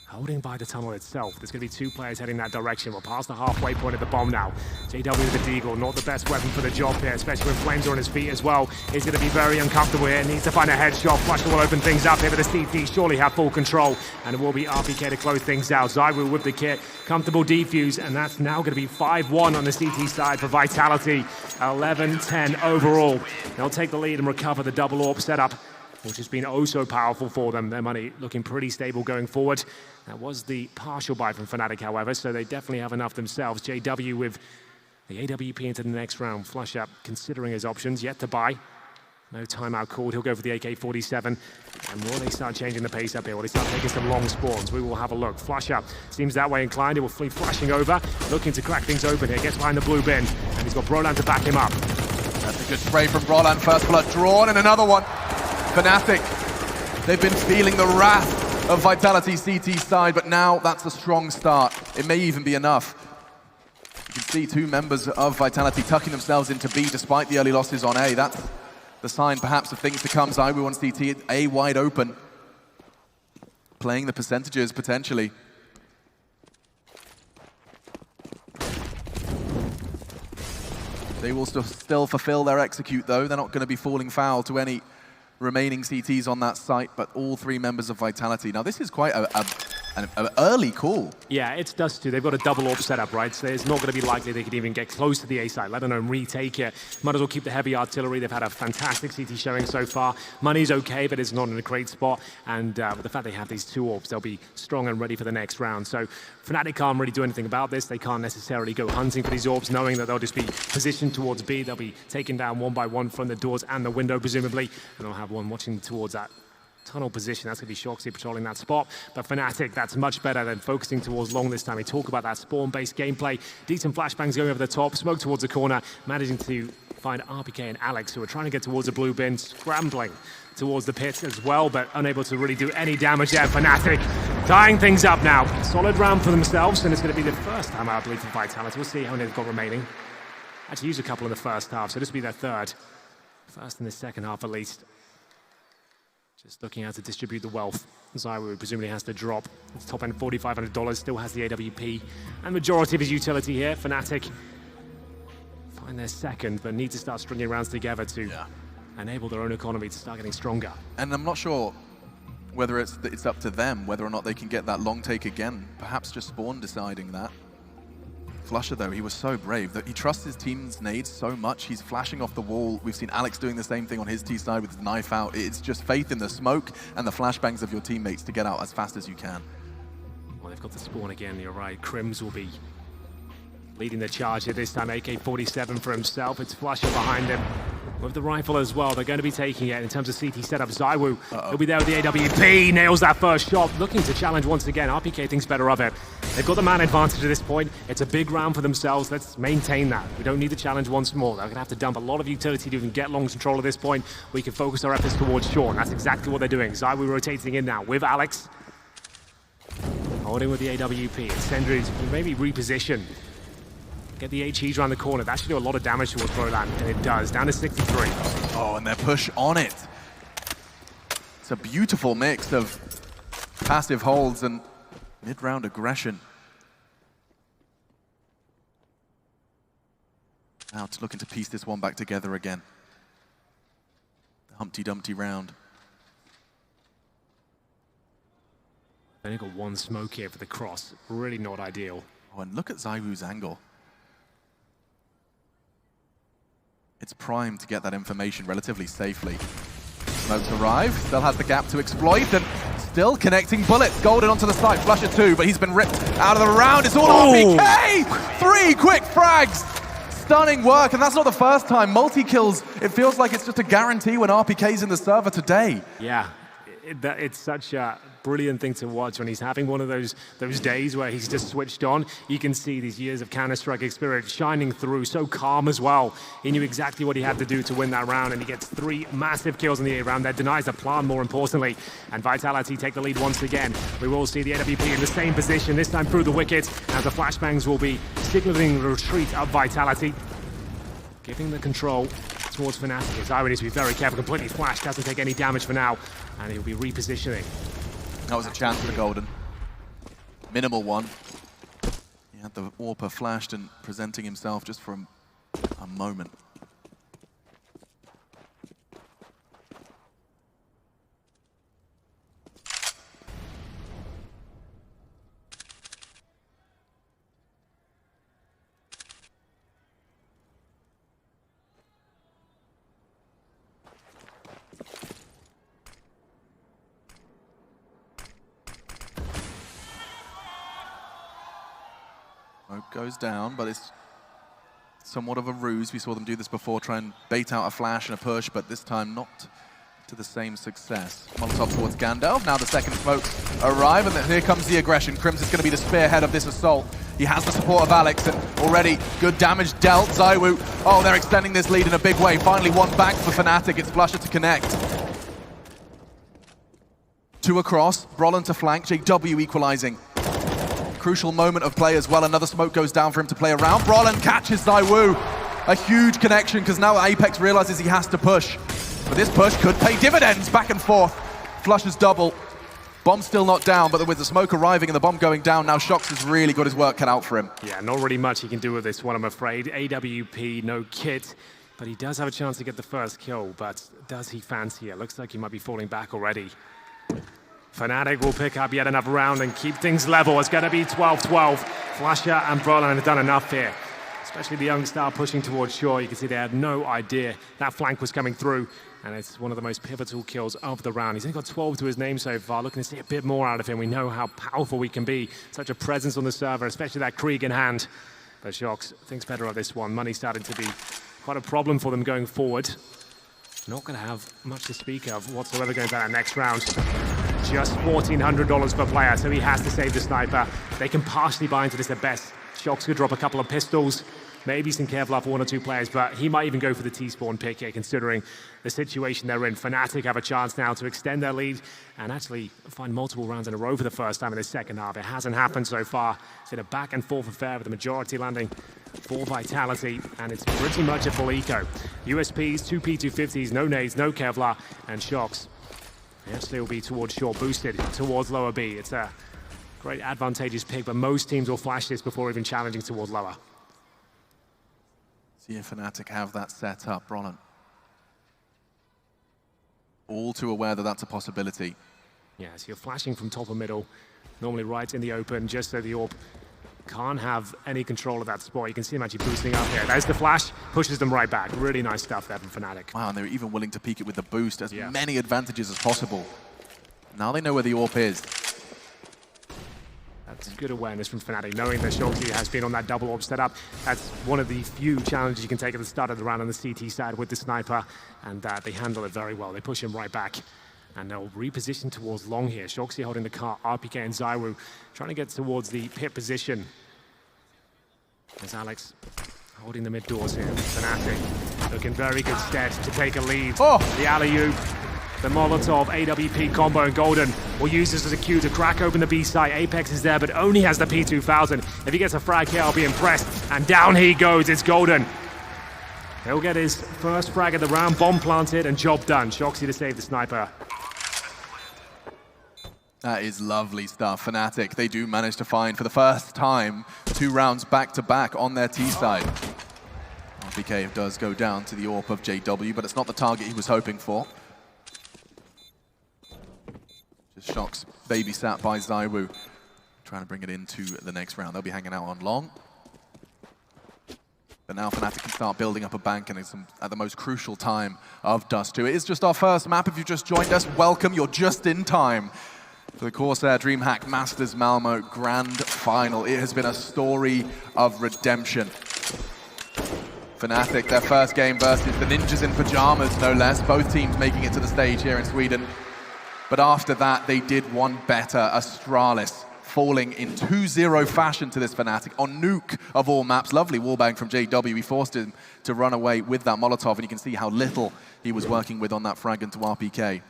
holding by the tunnel itself. There's going to be 2 players heading that direction. We're past the halfway point of the bomb now. JW with the Deagle, not the best weapon for the job here, especially when Flames are on his feet as well. He's going to be very uncomfortable here. Needs to find a headshot. Flush will open things up here, but the CT surely have full control, and it will be RPK to close things out. Zywu with the kit, comfortable defuse, and that's now going to be 5-1 on the CT side for Vitality. 11-10 overall. They'll take the lead and recover the double AWP setup, which has been oh so powerful for them. Their money looking pretty stable going forward. That was the partial buy from Fnatic, however, so they definitely have enough themselves. JW with the AWP into the next round. Flush up, considering his options, yet to buy. No timeout called. He'll go for the AK-47. And will they start changing the pace up here? Will they start taking some long spawns? We will have a look. Flush up seems that way inclined. He will flee flashing over, looking to crack things open here. Gets behind the blue bin, and he's got Brolan to back him up.
That's a good spray from Brolan. First blood drawn, and another one. Fnatic, they've been feeling the wrath of Vitality CT side, but now that's a strong start. It may even be enough. You can see 2 members of Vitality tucking themselves into B despite the early losses on A. That's the sign perhaps of things to come. Zywu on CT, A wide open. Playing the percentages potentially. They will still fulfill their execute though. They're not going to be falling foul to any remaining CTs on that site, but all 3 members of Vitality. Now this is quite an early call.
Yeah, it's Dust 2. They've got a double AWP setup, right? So it's not going to be likely they could even get close to the A site, let alone retake it. Might as well keep the heavy artillery. They've had a fantastic CT showing so far. Money's okay, but it's not in a great spot. And with the fact they have these 2 AWPs, they'll be strong and ready for the next round. So Fnatic can't really do anything about this. They can't necessarily go hunting for these AWPs, knowing that they'll just be positioned towards B. They'll be taken down one by one from the doors and the window, presumably. And they'll have one watching towards that tunnel position. That's going to be Shoxy patrolling that spot. But Fnatic, that's much better than focusing towards long this time. We talk about that spawn-based gameplay. Decent flashbangs going over the top. Smoke towards the corner. Managing to find RPK and Alex, who are trying to get towards the blue bin. Scrambling towards the pits as well, but unable to really do any damage there. Fnatic tying things up now. Solid round for themselves, and it's going to be the first time, I believe, for Vitality. We'll see how many they've got remaining. Actually used a couple in the first half, so this will be their third. First in the second half, at least. Just looking how to distribute the wealth. ZywOo presumably has to drop. It's top end $4,500, still has the AWP. And majority of his utility here. Fnatic find their second, but need to start stringing rounds together to enable their own economy to start getting stronger.
And I'm not sure whether it's up to them, whether or not they can get that long take again. Perhaps just Spawn deciding that. Flusha, though, he was so brave that he trusts his team's nades so much. He's flashing off the wall. We've seen Alex doing the same thing on his T side with his knife out. It's just faith in the smoke and the flashbangs of your teammates to get out as fast as you can.
Well, they've got the Spawn again, you're right. Crims will be leading the charge here this time. AK-47 for himself. It's Flusha behind him with the rifle as well. They're going to be taking it in terms of CT setup. ZywOo will be there with the AWP. Nails that first shot. Looking to challenge once again. RPK thinks better of it. They've got the man advantage at this point. It's a big round for themselves. Let's maintain that. We don't need the challenge once more. They're going to have to dump a lot of utility to even get long control at this point. We can focus our efforts towards Sean. That's exactly what they're doing. ZywOo rotating in now with Alex. Holding with the AWP. Sendries will maybe reposition. Get the HEs around the corner. That should do a lot of damage towards Roland, and it does. Down to 63.
Oh, and their push on it. It's a beautiful mix of passive holds and mid-round aggression. Now to looking to piece this one back together again. The Humpty Dumpty round.
They've only got one smoke here for the cross. Really not ideal.
Oh, and look at ZywOo's angle. It's primed to get that information relatively safely. Smokes arrive, still has the gap to exploit, and still connecting bullets. Golden onto the side, Flusha too, but he's been ripped out of the round. It's all RPK! 3 quick frags! Stunning work, and that's not the first time. Multi-kills, it feels like it's just a guarantee when RPK's in the server today.
Yeah, it's such a brilliant thing to watch when he's having one of those days where he's just switched on. You can see these years of Counter-Strike experience shining through, so calm as well. He knew exactly what he had to do to win that round, and he gets 3 massive kills in the A round. That denies the plan, more importantly. And Vitality take the lead once again. We will see the AWP in the same position, this time through the wicket, as the flashbangs will be signaling the retreat of Vitality. Giving the control towards Fnatic. ZywOo needs to be very careful, completely flashed, doesn't take any damage for now, and he'll be repositioning.
That was a chance for Golden. Minimal one. He had the AWP flashed and presenting himself just for a moment. Smoke goes down, but it's somewhat of a ruse. We saw them do this before, try and bait out a flash and a push, but this time not to the same success. Molotov towards Gandalf. Now the second smokes arrive, and then here comes the aggression. Crims is going to be the spearhead of this assault. He has the support of Alex, and already good damage dealt. ZywOo, oh, they're extending this lead in a big way. Finally one back for Fnatic. It's Flusha to connect. 2 across, Brolin to flank, JW equalizing. Crucial moment of play as well. Another smoke goes down for him to play around. Brolin catches ZywOo. A huge connection, because now Apex realizes he has to push. But this push could pay dividends back and forth. Flusha's double. Bomb still not down, but with the smoke arriving and the bomb going down, now Shox has really got his work cut out for him.
Yeah, not really much he can do with this one, I'm afraid. AWP, no kit, but he does have a chance to get the first kill, but does he fancy it? Looks like he might be falling back already. Fnatic will pick up yet another round and keep things level. It's going to be 12-12. Flusha and Brolin have done enough here, especially the young star pushing towards shore. You can see they had no idea that flank was coming through, and it's one of the most pivotal kills of the round. He's only got 12 to his name so far. Looking to see a bit more out of him. We know how powerful we can be. Such a presence on the server, especially that Krieg in hand. But Shox thinks better of this one. Money starting to be quite a problem for them going forward. Not going to have much to speak of whatsoever going down that next round. Just $1,400 per player, so he has to save the sniper. They can partially buy into this at best. Shox could drop a couple of pistols, maybe some Kevlar for 1 or 2 players, but he might even go for the T-spawn pick here, considering the situation they're in. Fnatic have a chance now to extend their lead and actually find multiple rounds in a row for the first time in the second half. It hasn't happened so far. It's been a back and forth affair with the majority landing for Vitality, and it's pretty much a full eco. USPs, 2 P250s, no nades, no Kevlar, and Shox Actually, will be towards short, boosted towards lower B. It's a great advantageous pick, but most teams will flash this before even challenging towards lower.
See if Fnatic have that set up, Roland. All too aware that that's a possibility.
Yeah, so you're flashing from top or middle, normally right in the open, just so the AWP can't have any control of that spot. You can see him actually boosting up here. There's the flash, pushes them right back. Really nice stuff there from Fnatic.
Wow, and they were even willing to peek it with the boost, as many advantages as possible. Now they know where the AWP is.
That's good awareness from Fnatic, knowing that Shoxi has been on that double AWP setup. That's one of the few challenges you can take at the start of the round on the CT side with the sniper, and they handle it very well. They push him right back, and they'll reposition towards long here. Shoxi holding the car, RPK and Zywu trying to get towards the pit position. There's Alex holding the mid doors here. Fnatic looking very good stead to take a lead.
Oh.
The alley-oop, the Molotov AWP combo, and Golden will use this as a cue to crack open the B site. Apex is there, but only has the P2000. If he gets a frag here, I'll be impressed. And down he goes, it's Golden. He'll get his first frag of the round, bomb planted, and job done. Shoxi to save the sniper.
That is lovely stuff. Fnatic, they do manage to find, for the first time, 2 rounds back-to-back on their T side. RPK does go down to the AWP of JW, but it's not the target he was hoping for. Just Shox babysat by Zywu, trying to bring it into the next round. They'll be hanging out on long. But now Fnatic can start building up a bank, and it's at the most crucial time of Dust 2. It is just our first map. If you've just joined us, welcome. You're just in time for the Corsair DreamHack Masters Malmö Grand Final. It has been a story of redemption. Fnatic, their first game versus the Ninjas in Pajamas, no less. Both teams making it to the stage here in Sweden. But after that, they did one better. Astralis falling in 2-0 fashion to this Fnatic on Nuke of all maps. Lovely wallbang from JW. He forced him to run away with that Molotov, and you can see how little he was working with on that frag into RPK.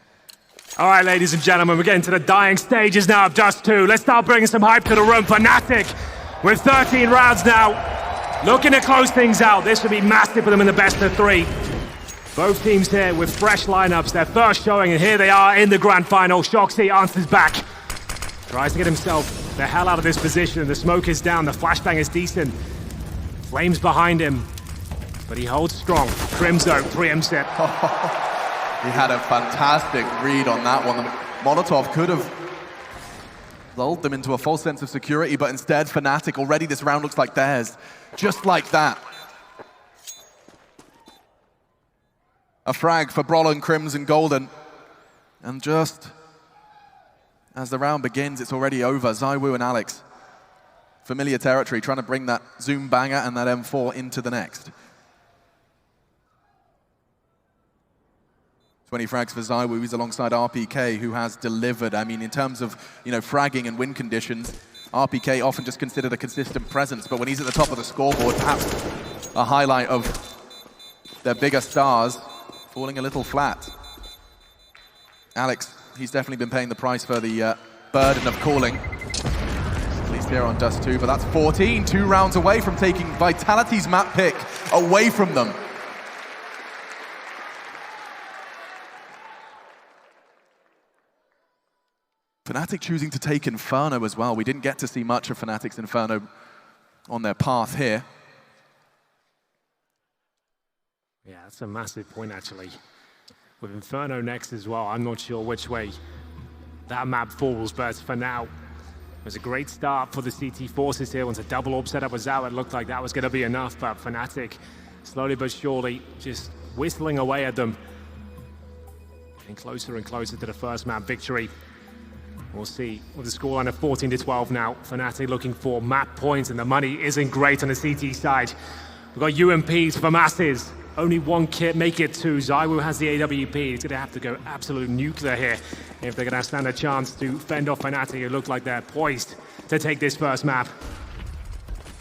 All right, ladies and gentlemen, we're getting to the dying stages now of Dust 2. Let's start bringing some hype to the room. Fnatic, with 13 rounds now, looking to close things out. This would be massive for them in the best of 3. Both teams here with fresh lineups, their first showing, and here they are in the grand final. Shoxi answers back, tries to get himself the hell out of this position. The smoke is down, the flashbang is decent. Flames behind him, but he holds strong. Crimzo, 3M set.
He had a fantastic read on that one. The Molotov could have lulled them into a false sense of security, but instead, Fnatic, already this round looks like theirs. Just like that. A frag for Brolin, Crimson, Golden. And just as the round begins, it's already over. Zywu and Alex, familiar territory, trying to bring that Zoom banger and that M4 into the next. 20 frags for Zywu. He's alongside RPK, who has delivered. I mean, in terms of, fragging and win conditions, RPK often just considered a consistent presence, but when he's at the top of the scoreboard, perhaps a highlight of their bigger stars falling a little flat. Alex, he's definitely been paying the price for the burden of calling, at least here on Dust 2, but that's 14, 2 rounds away from taking Vitality's map pick away from them. Fnatic choosing to take Inferno as well. We didn't get to see much of Fnatic's Inferno on their path here.
Yeah, that's a massive point, actually. With Inferno next as well, I'm not sure which way that map falls, but for now, it was a great start for the CT forces here. Once a double orb setup was out, it looked like that was going to be enough, but Fnatic, slowly but surely, just whistling away at them. Getting closer and closer to the first map victory. We'll see with the scoreline of 14-12 now. Fnatic looking for map points, and the money isn't great on the CT side. We've got UMPs for masses. Only one kit, make it 2. Zywu has the AWP. He's going to have to go absolute nuclear here if they're going to stand a chance to fend off Fnatic. It look like they're poised to take this first map.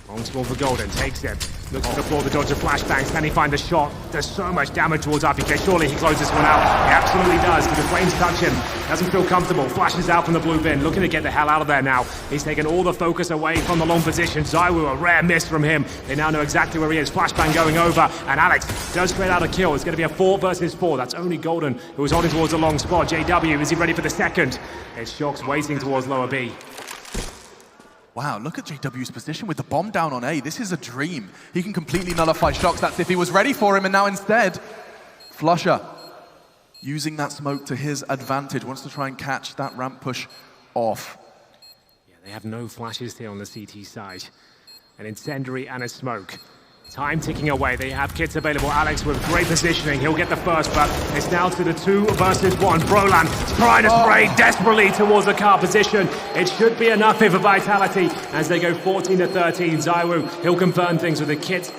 Long spawn for Golden, takes it. Looks to the floor, the dodge of flashbangs. Can he find the shot? There's so much damage towards RPK. Surely he closes this one out. He absolutely does, but the flames touch him. Doesn't feel comfortable. Flashes out from the blue bin, looking to get the hell out of there now. He's taken all the focus away from the long position. ZywOo, a rare miss from him. They now know exactly where he is. Flashbang going over, and Alex does create out a kill. It's going to be a 4 versus 4. That's only Golden, who was holding towards a long spot. JW, is he ready for the second? It's Shox waiting towards lower B.
Wow, look at JW's position with the bomb down on A. This is a dream. He can completely nullify Shox. That's if he was ready for him, and now instead, Flusher, using that smoke to his advantage, wants to try and catch that ramp push off.
Yeah, they have no flashes here on the CT side. An incendiary and a smoke. Time ticking away. They have kits available. Alex with great positioning. He'll get the first, but it's now to the 2 versus 1. Brolan trying to spray desperately towards the car position. It should be enough here for Vitality as they go 14-13. ZywOo, he'll confirm things with the kit.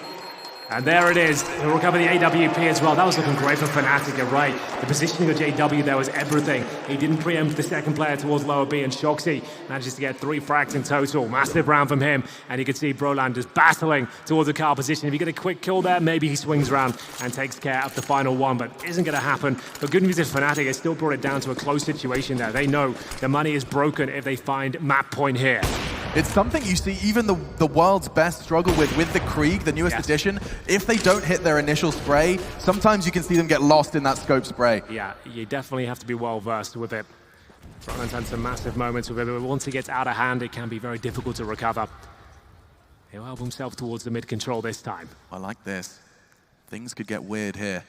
And there it is. He'll recover the AWP as well. That was looking great for Fnatic, you're right. The positioning of JW there was everything. He didn't preempt the second player towards lower B, and Shoxy manages to get 3 frags in total. Massive round from him, and you can see Brolan just battling towards the car position. If you get a quick kill there, maybe he swings around and takes care of the final one, but isn't going to happen. But good news is Fnatic has still brought it down to a close situation there. They know the money is broken if they find map point here.
It's something you see even the world's best struggle with the Krieg, the newest edition. If they don't hit their initial spray, sometimes you can see them get lost in that scope spray.
Yeah, you definitely have to be well versed with it. Brolan's had some massive moments with it, but once it gets out of hand, it can be very difficult to recover. He'll help himself towards the mid-control this time.
I like this. Things could get weird here.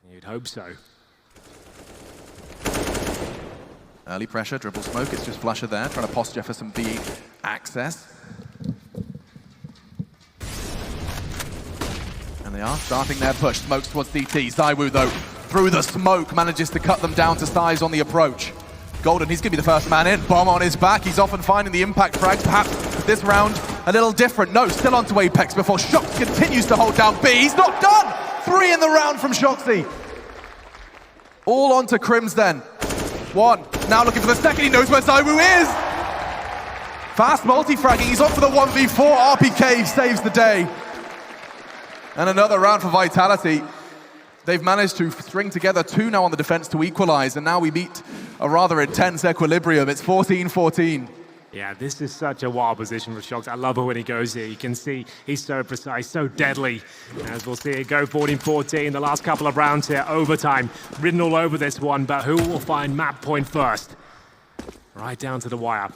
You'd hope so.
Early pressure, dribble smoke, it's just Flusher there, trying to posture for some B access. And they are starting their push, smokes towards DT. ZywOo, though, through the smoke, manages to cut them down to size on the approach. Golden, he's going to be the first man in, bomb on his back. He's often finding the impact frags, perhaps this round a little different. No, still onto Apex before Shox continues to hold down B. He's not done! 3 in the round from Shoxy. All onto Crims then. 1, now looking for the second, he knows where ZywOo is! Fast multi-fragging, he's on for the 1v4, RPK saves the day. And another round for Vitality. They've managed to string together 2 now on the defense to equalize, and now we meet a rather intense equilibrium. It's 14-14.
Yeah, this is such a wild position for Shox. I love it when he goes here. You can see he's so precise, so deadly. As we'll see it go 14-14, the last couple of rounds here, overtime. Ridden all over this one, but who will find map point first? Right down to the wire.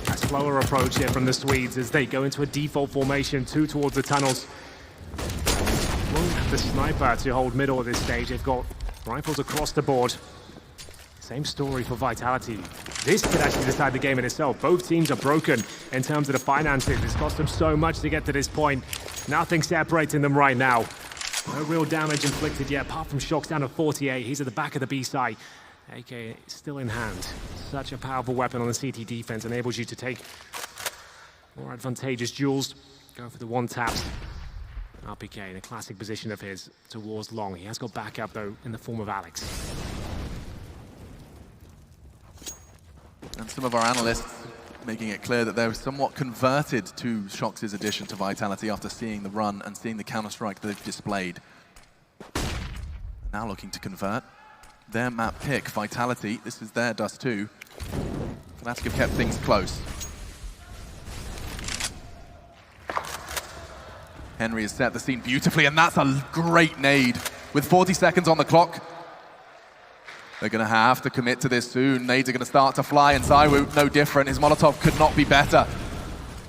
A slower approach here from the Swedes as they go into a default formation, 2 towards the tunnels. Won't have the sniper to hold middle at this stage. They've got rifles across the board. Same story for Vitality. This could actually decide the game in itself. Both teams are broken in terms of the finances. It's cost them so much to get to this point. Nothing separating them right now. No real damage inflicted yet, apart from Shox down to 48. He's at the back of the B side. AK still in hand. Such a powerful weapon on the CT defense. Enables you to take more advantageous duels. Go for the one taps. RPK in a classic position of his towards long. He has got backup though in the form of Alex.
And some of our analysts making it clear that they're somewhat converted to Shox's addition to Vitality after seeing the run and seeing the counter-strike that they've displayed. Now looking to convert. Their map pick, Vitality, this is their Dust 2. Fnatic have kept things close. Henry has set the scene beautifully, and that's a great nade. With 40 seconds on the clock, they're going to have to commit to this soon. Nades are going to start to fly, and ZywOo, no different. His Molotov could not be better.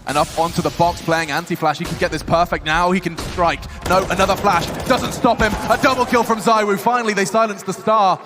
And up onto the box, playing anti-flash. He can get this perfect now. He can strike. No, another flash. Doesn't stop him. A double kill from ZywOo. Finally, they silence the star.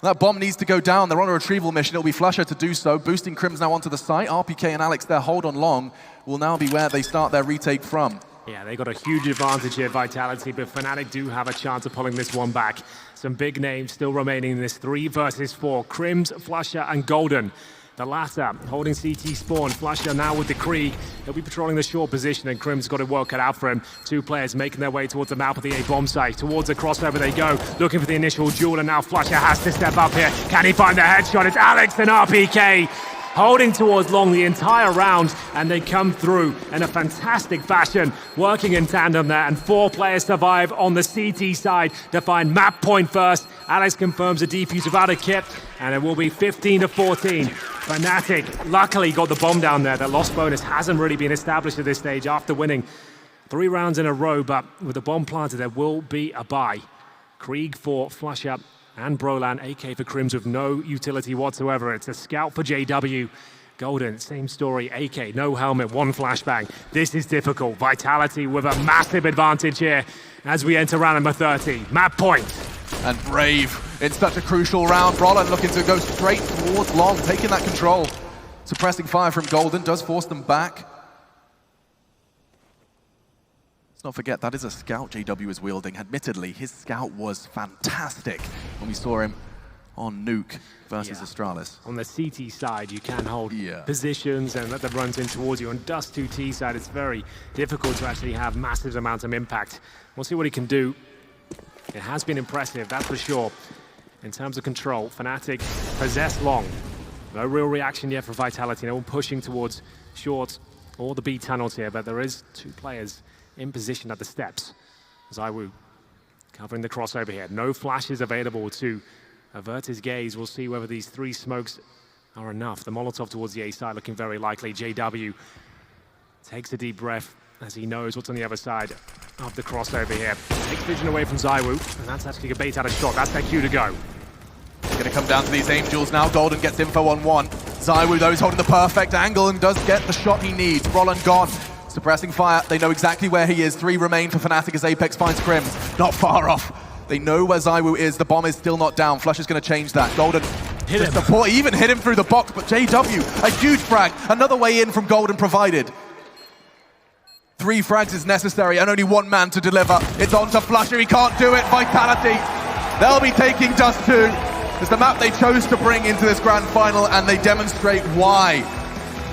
That bomb needs to go down. They're on a retrieval mission. It'll be Flusher to do so. Boosting Crims now onto the site. RPK and Alex, their hold on long, will now be where they start their retake from.
Yeah, they got a huge advantage here, Vitality, but Fnatic do have a chance of pulling this one back. Some big names still remaining in this 3 versus 4. Crims, Flusher, and Golden. The latter holding CT spawn. Flusher now with the Krieg. He'll be patrolling the short position, and Crims got to work it out for him. 2 players making their way towards the mouth of the A bomb site. Towards the crossover they go, looking for the initial duel, and now Flusher has to step up here. Can he find the headshot? It's Alex and RPK. holding towards long the entire round, and they come through in a fantastic fashion, working in tandem there, and 4 players survive on the CT side to find map point first. Alex confirms a defuse without a kit, and it will be 15-14. Fnatic luckily got the bomb down there. The loss bonus hasn't really been established at this stage after winning 3 rounds in a row, but with the bomb planted, there will be a buy. Krieg for Flusher and Brolan, AK for Crims with no utility whatsoever. It's a scout for JW. Golden, same story, AK, no helmet, 1 flashbang. This is difficult. Vitality with a massive advantage here as we enter round number 30. Map point.
And Brave in such a crucial round. Brolan looking to go straight towards long, taking that control. Suppressing fire from Golden does force them back. Let's not forget, that is a scout JW is wielding. Admittedly, his scout was fantastic when we saw him on Nuke versus Astralis.
On the CT side, you can hold positions and let them run in towards you. On Dust 2T side, it's very difficult to actually have massive amounts of impact. We'll see what he can do. It has been impressive, that's for sure. In terms of control, Fnatic possess long. No real reaction yet for Vitality. No one pushing towards short or the B tunnels here, but there is 2 players in position at the steps. ZywOo covering the crossover here. No flashes available to avert his gaze. We'll see whether these 3 smokes are enough. The Molotov towards the A side looking very likely. JW takes a deep breath as he knows what's on the other side of the crossover here. Takes vision away from ZywOo, and that's actually a bait out a shot. That's their cue to go.
It's going to come down to these Angels now. Golden gets info on 1. ZywOo, though, is holding the perfect angle and does get the shot he needs. Roland gone. Suppressing fire. They know exactly where he is. 3 remain for Fnatic as Apex finds Crims. Not far off. They know where ZywOo is. The bomb is still not down. Flush is going to change that. Golden
hit him.
Support. He even hit him through the box, but JW, a huge frag. Another way in from Golden provided. 3 frags is necessary and only 1 man to deliver. It's on to Flusher. He can't do it. Vitality. They'll be taking Dust 2. It's the map they chose to bring into this grand final, and they demonstrate why.